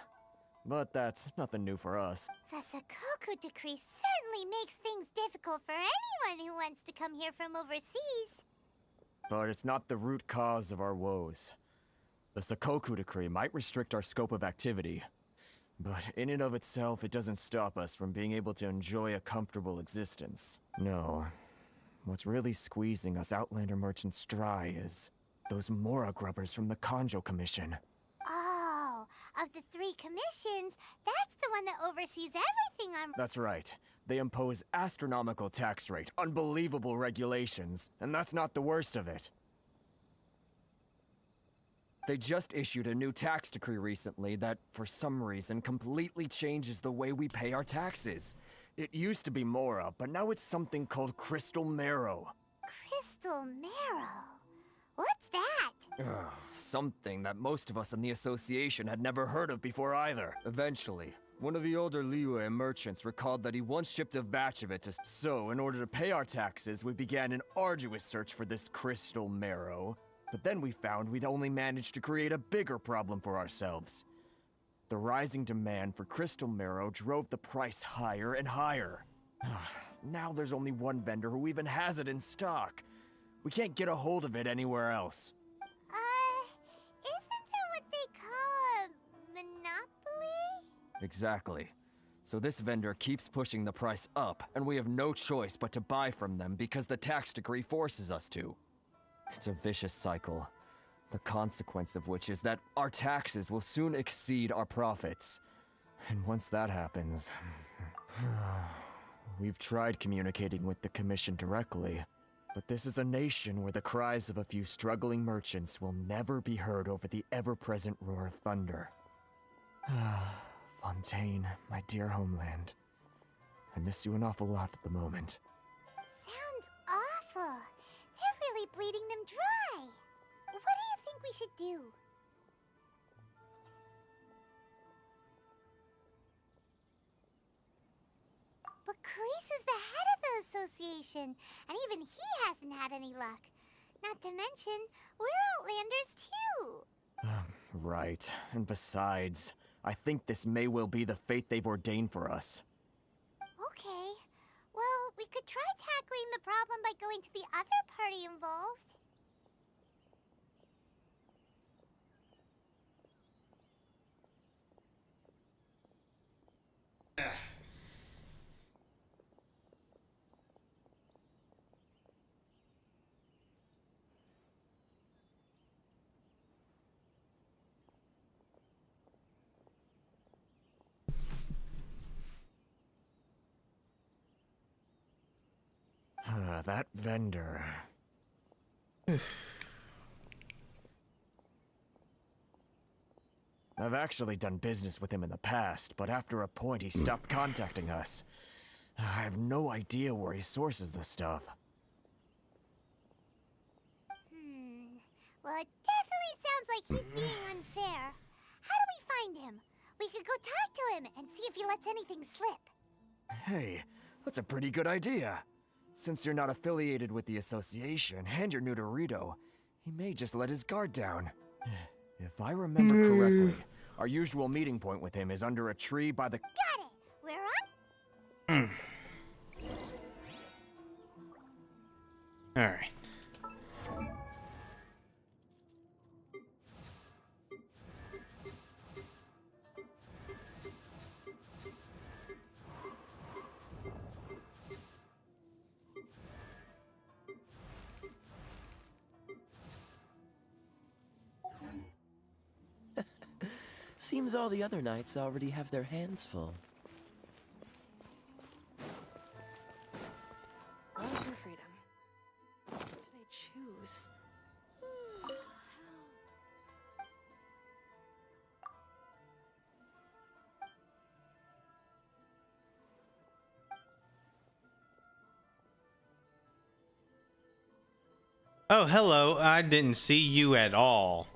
But that's nothing new for us. The Psyco decree certainly makes things difficult for anyone who wants to come here from overseas. But it's not the root cause of our woes. The Psyco decree might restrict our scope of activity, But in and of itself, it doesn't stop us from being able to enjoy a comfortable existence. No. What's really squeezing us Outlander merchants dry is those Mora grubbers from the Conjo Commission. Oh, of the 3 commissions, that's the one that oversees everything on... That's right. They impose astronomical tax rate, unbelievable regulations, and that's not the worst of it. They just issued a new tax decree recently that, for some reason, completely changes the way we pay our taxes. It used to be Mora, but now it's something called Crystal Marrow. Crystal Marrow? What's that? Ugh, something that most of us in the association had never heard of before either. Eventually, one of the older Liyue merchants recalled that he once shipped a batch of it to... So, in order to pay our taxes, we began an arduous search for this Crystal Marrow. But then we found we'd only managed to create a bigger problem for ourselves. The rising demand for Crystal Marrow drove the price higher and higher. Now there's only one vendor who even has it in stock. We can't get a hold of it anywhere else. Isn't that what they call a monopoly? Exactly. So this vendor keeps pushing the price up, and we have no choice but to buy from them because the tax decree forces us to. It's a vicious cycle, the consequence of which is that our taxes will soon exceed our profits. And once that happens... We've tried communicating with the Commission directly, but this is a nation where the cries of a few struggling merchants will never be heard over the ever-present roar of thunder. Fontaine, my dear homeland. I miss you an awful lot at the moment. Sounds awful. They're really bleeding them dry. What do you think we should do? But Carice is the head of the association, and even he hasn't had any luck. Not to mention, we're Outlanders too. Right. And besides, I think this may well be the fate they've ordained for us. Okay. Well, we could try tackling the problem by going to the other party involved. That vendor... I've actually done business with him in the past, but after a point he stopped contacting us. I have no idea where he sources the stuff. Well, it definitely sounds like he's being unfair. How do we find him? We could go talk to him and see if he lets anything slip. Hey, that's a pretty good idea. Since you're not affiliated with the association and you're new to Rito, he may just let his guard down. If I remember correctly, our usual meeting point with him is under a tree by the... Got it! We're up? Alright. Seems all the other knights already have their hands full. All for freedom. What did I choose? Oh, hello. I didn't see you at all.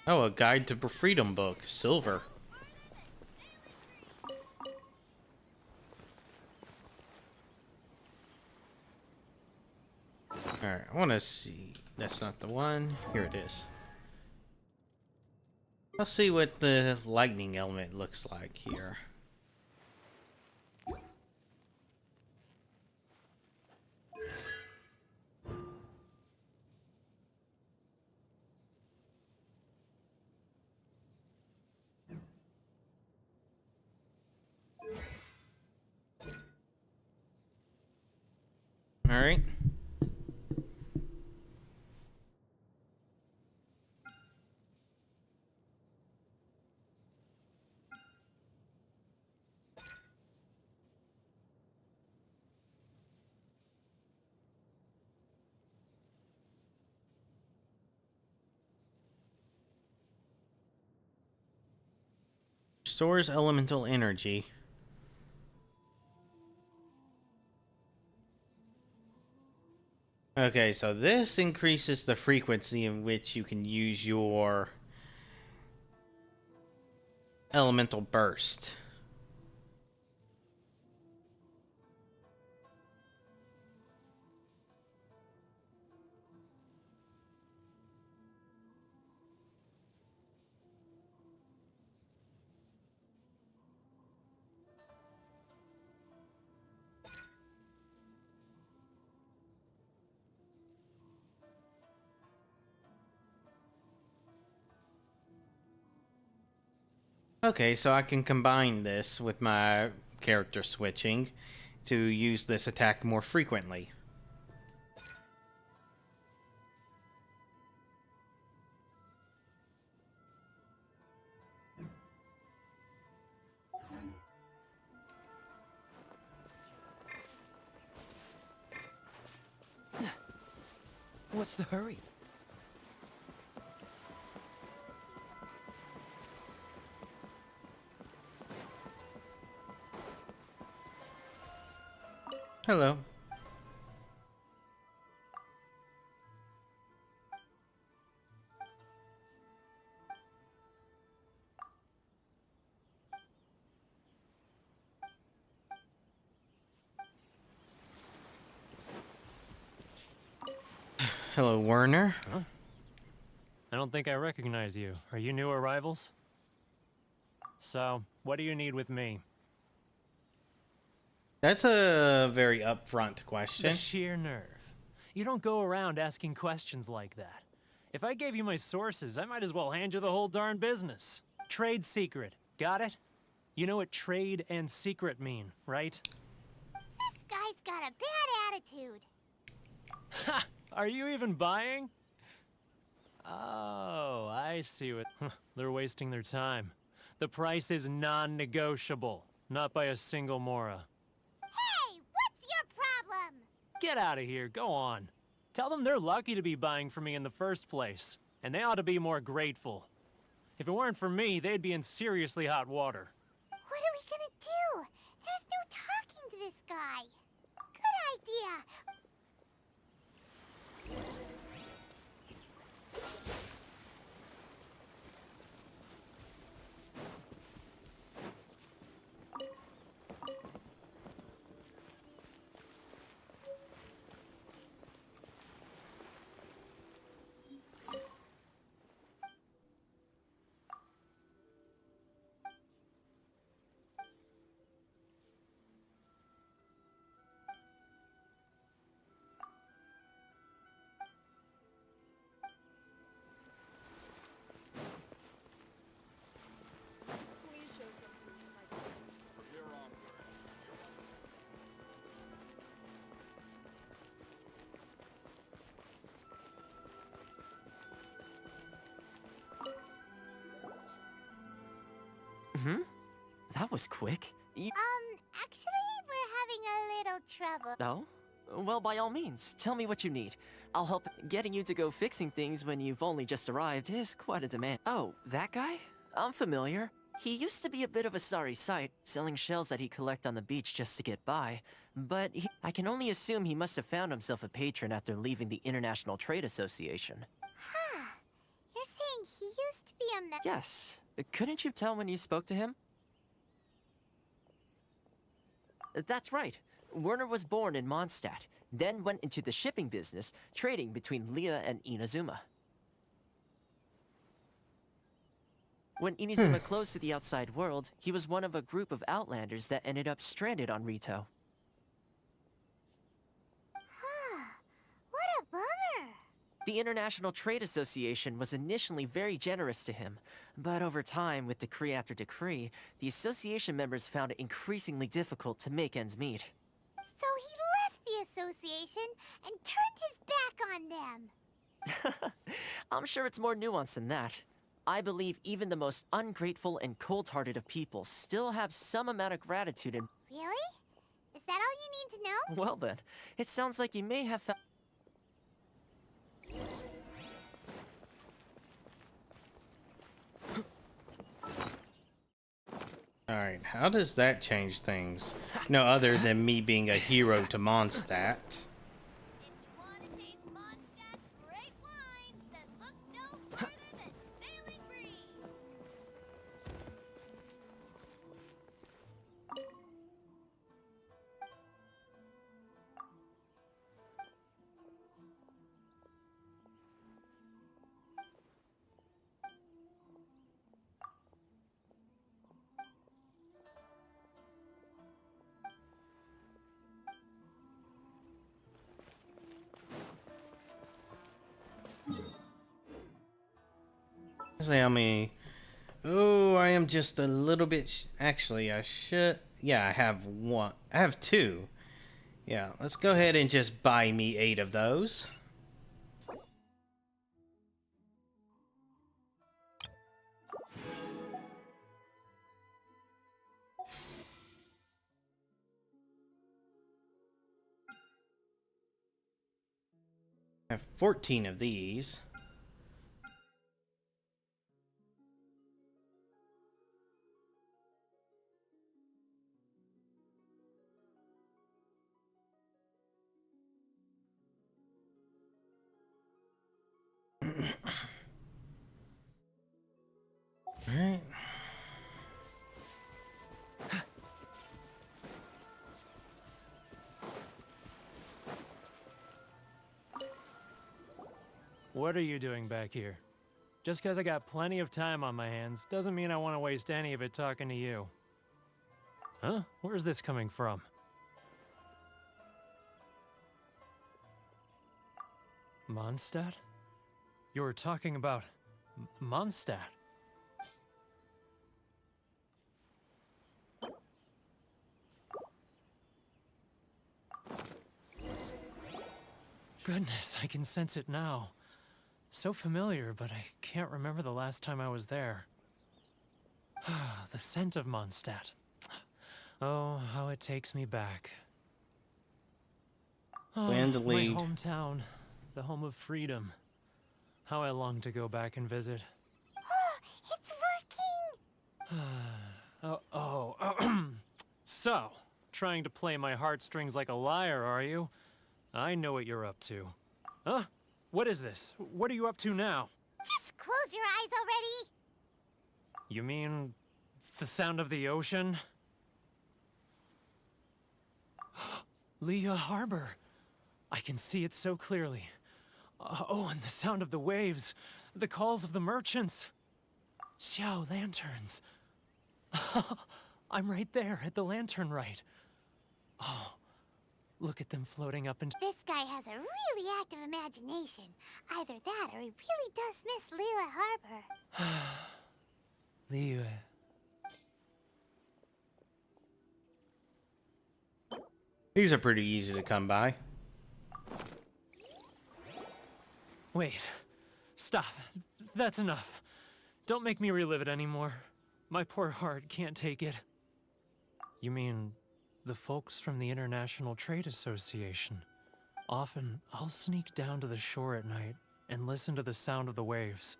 Oh, a guide to freedom book, silver. Alright, want to see. That's not the one. Here it is. Let's see what the lightning element looks like here. All right. Stores elemental energy. Okay, so this increases the frequency in which you can use your elemental burst. Okay, so I can combine this with my character switching to use this attack more frequently. What's the hurry? Hello. Hello, Werner. Huh? I don't think I recognize you. Are you new arrivals? So, what do you need with me? That's a very upfront question. The sheer nerve. You don't go around asking questions like that. If I gave you my sources, I might as well hand you the whole darn business. Trade secret. Got it? You know what trade and secret mean, right? This guy's got a bad attitude. Ha! Are you even buying? Oh, I see what... They're wasting their time. The price is non-negotiable. Not by a single Mora. Hey, what's your problem? Get out of here, go on. Tell them they're lucky to be buying from me in the first place. And they ought to be more grateful. If it weren't for me, they'd be in seriously hot water. What are we gonna do? There's no talking to this guy. Good idea. That was quick. Actually, we're having a little trouble. No? Well, by all means, tell me what you need. I'll help. Getting you to go fixing things when you've only just arrived is quite a demand. Oh, that guy? I'm familiar. He used to be a bit of a sorry sight, selling shells that he'd collect on the beach just to get by. But I can only assume he must have found himself a patron after leaving the International Trade Association. Huh. You're saying he used to be a member? Yes. Couldn't you tell when you spoke to him? That's right. Werner was born in Mondstadt. then went into the shipping business, trading between Leah and Inazuma. When Inazuma closed to the outside world, he was one of a group of outlanders that ended up stranded on Rito. What a bummer! The International Trade Association was initially very generous to him, but over time, with decree after decree, the association members found it increasingly difficult to make ends meet. So he left the association and turned his back on them. I'm sure it's more nuanced than that. I believe even the most ungrateful and cold-hearted of people still have some amount of gratitude and— Really? Is that all you need to know? Well then, it sounds like you may have found— Alright, how does that change things? No other than me being a hero to Mondstadt. Tell me. Oh, I am just a little bit. Actually, I should. Yeah, I have one. I have two. Yeah, let's go ahead and just buy me 8 of those. I have 14 of these. Alright. What are you doing back here? Just because I got plenty of time on my hands doesn't mean I want to waste any of it talking to you. Huh? Where's this coming from? Mondstadt? You were talking about Mondstadt. Goodness, I can sense it now. So familiar, but I can't remember the last time I was there. The scent of Mondstadt. Oh, how it takes me back. Oh, When to my lead. hometown, the home of freedom. How I long to go back and visit. It's working! So, trying to play my heartstrings like a liar, are you? I know what you're up to. Huh? What is this? What are you up to now? Just close your eyes already! You mean the sound of the ocean? Leah Harbor. I can see it so clearly. Oh, and the sound of the waves. The calls of the merchants. Xiao lanterns. I'm right there at the lantern right. Oh, look at them floating up into— This guy has a really active imagination. Either that or he really does miss Liyue Harbor. Liyue. These are pretty easy to come by. Wait. Stop. That's enough. Don't make me relive it anymore. My poor heart can't take it. You mean the folks from the International Trade Association? Often, I'll sneak down to the shore at night and listen to the sound of the waves.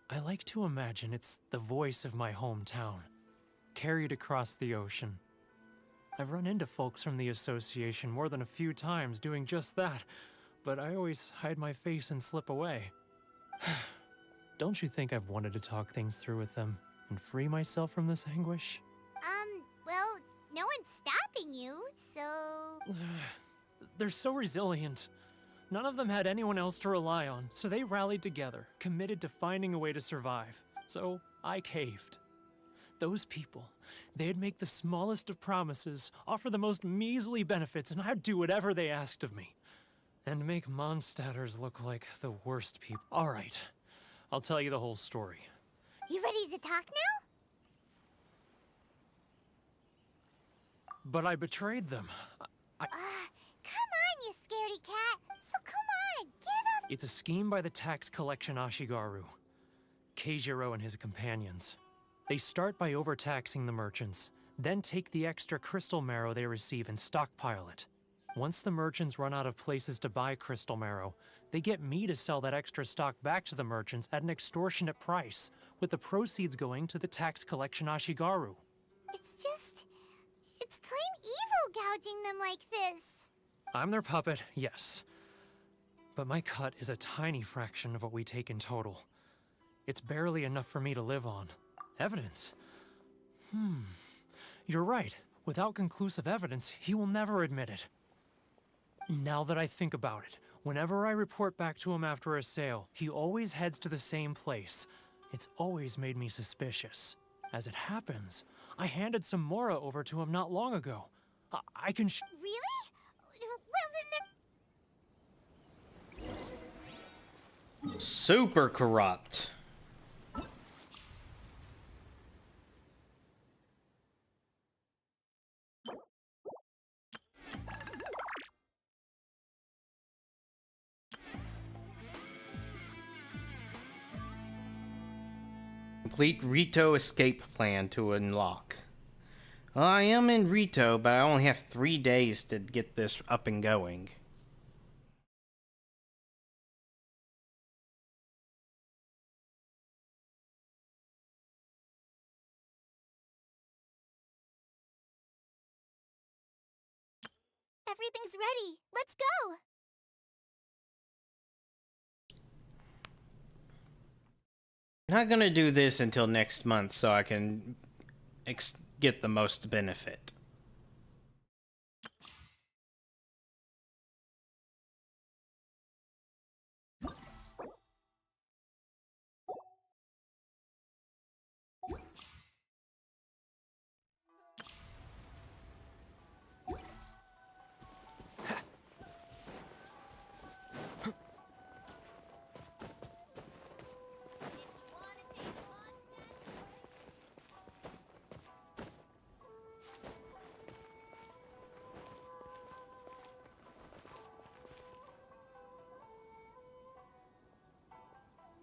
I like to imagine it's the voice of my hometown, carried across the ocean. I've run into folks from the association more than a few times doing just that, but I always hide my face and slip away. Don't you think I've wanted to talk things through with them and free myself from this anguish? Well, no one's stopping you, so... They're so resilient. None of them had anyone else to rely on, so they rallied together, committed to finding a way to survive. So I caved. Those people, they'd make the smallest of promises, offer the most measly benefits, and I'd do whatever they asked of me. And make Mondstadters look like the worst people. All right, I'll tell you the whole story. You ready to talk now? But I betrayed them. Come on, you scaredy cat. So come on, get it off. It's a scheme by the tax collection Ashigaru, Keijiro and his companions. They start by overtaxing the merchants, then take the extra crystal marrow they receive and stockpile it. Once the merchants run out of places to buy crystal marrow, they get me to sell that extra stock back to the merchants at an extortionate price, with the proceeds going to the tax collection Ashigaru. It's plain evil gouging them like this. I'm their puppet, yes. But my cut is a tiny fraction of what we take in total. It's barely enough for me to live on. Evidence? You're right. Without conclusive evidence, he will never admit it. Now that I think about it, whenever I report back to him after a sale, he always heads to the same place. It's always made me suspicious. As it happens, I handed some Mora over to him not long ago. I can Really? Well, then Super corrupt. Complete Rito escape plan to unlock. Well, I am in Rito, but I only have 3 days to get this up and going. everything's ready. Let's go. Not gonna do this until next month so I can get the most benefit.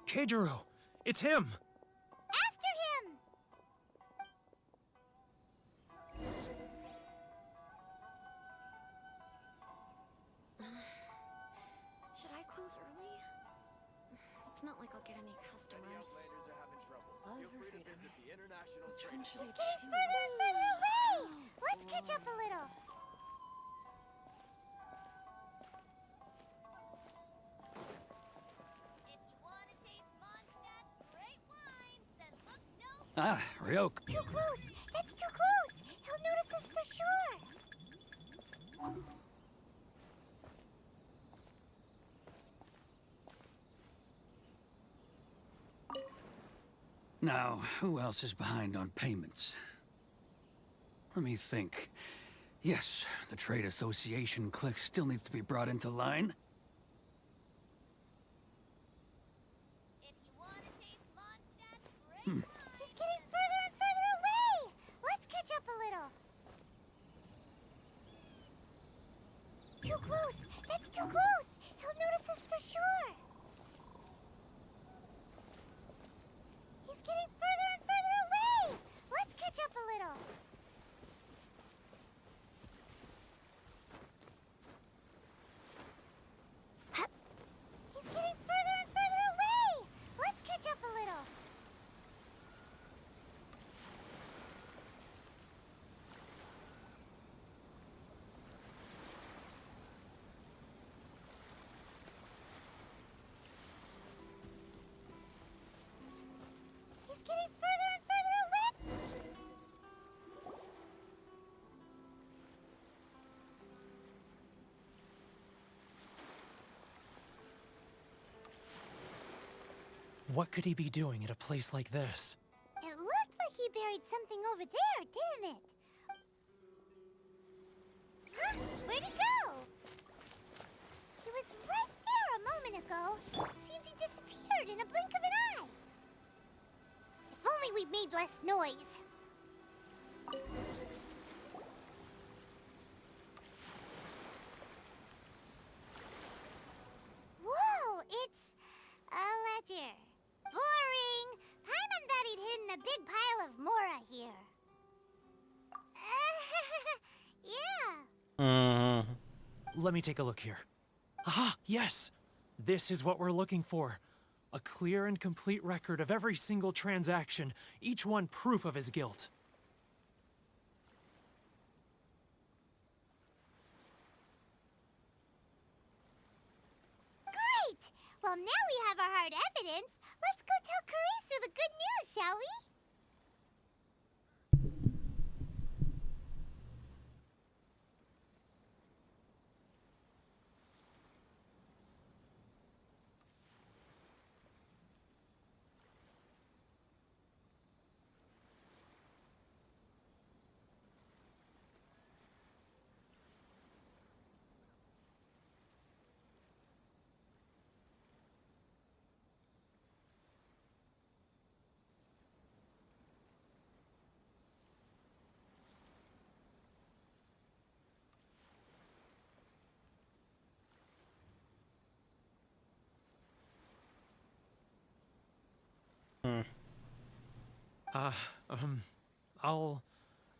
Keijiro! It's him! After him! Should I close early? It's not like I'll get any customers. Love or freedom. Which one should I choose? Getting further and further away! Let's catch up a little. Ah, Ryok. Too close! That's too close! He'll notice us for sure! Now, who else is behind on payments? Let me think. Yes, the Trade Association clique still needs to be brought into line. Hmm. He's getting further and further away! Let's catch up a little. Too close! That's too close! He'll notice us for sure! He's getting further and further away! Let's catch up a little. He's getting further and further away! Let's catch up a little. He's getting further and further away! What could he be doing at a place like this? It looked like he buried something over there, didn't it? Huh? Where'd he go? He was right there a moment ago. Seems he disappeared in a blink of an eye. If only we'd made less noise. Whoa, it's a ledger. Boring. Paimon thought he'd hidden a big pile of Mora here. Yeah. Let me take a look here. Ah, yes! This is what we're looking for. A clear and complete record of every single transaction, each one proof of his guilt. Great! Well, now we have our hard evidence. Let's go tell Karisu the good news, shall we?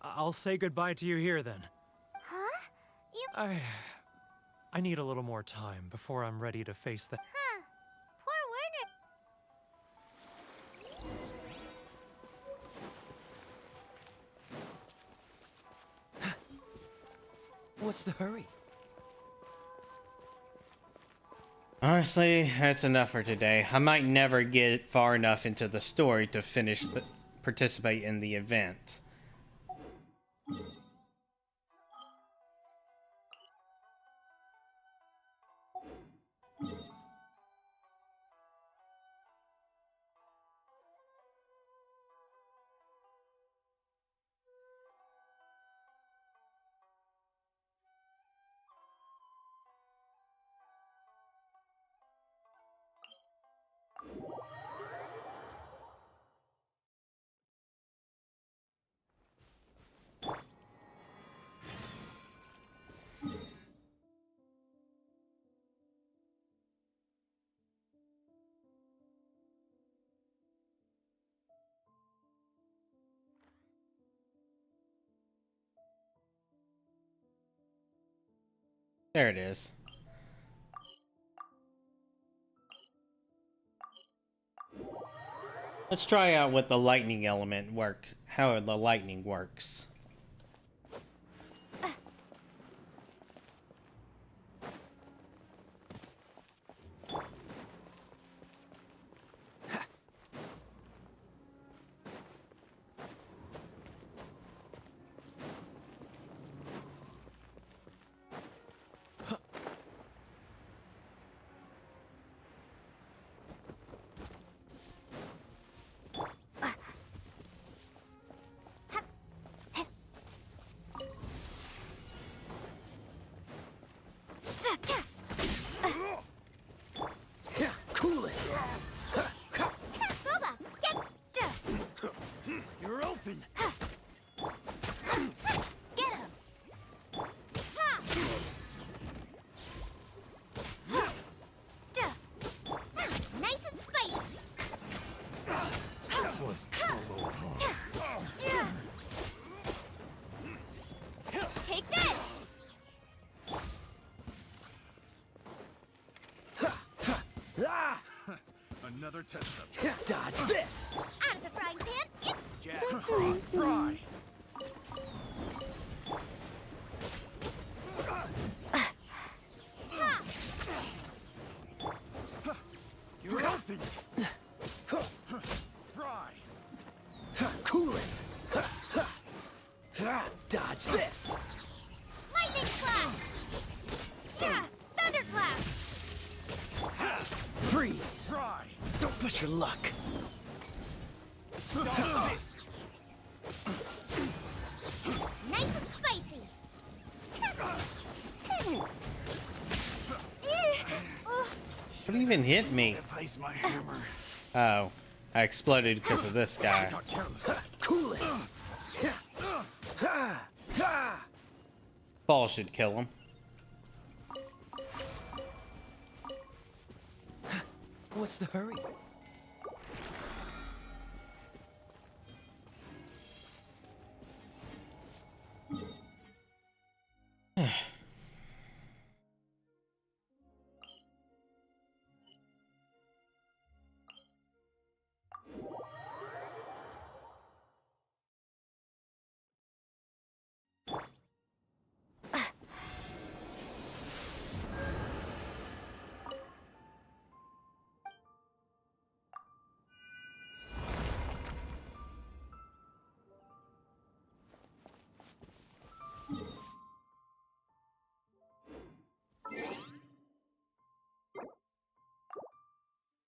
I'll say goodbye to you here then. Huh? You... I need a little more time before I'm ready to face the... Huh. Poor Werner. What's the hurry? Honestly, that's enough for today. I might never get far enough into the story to participate in the event. There it is. Let's try out what the lightning element how the lightning works. Cool it! Boba, get... You're open! Get him! Nice and spicy! Was Take this! Another test subject. Dodge this! Out of the frying pan! Jack, cross, fry! You're open! Fry! Cool it! Dodge this! Lightning flash! Thunderclap! Freeze! Fry! Don't push your luck. Nice and spicy. What even hit me? Place my hammer. Oh, I exploded because of this guy. Cool it. Fall should kill him. What's the hurry?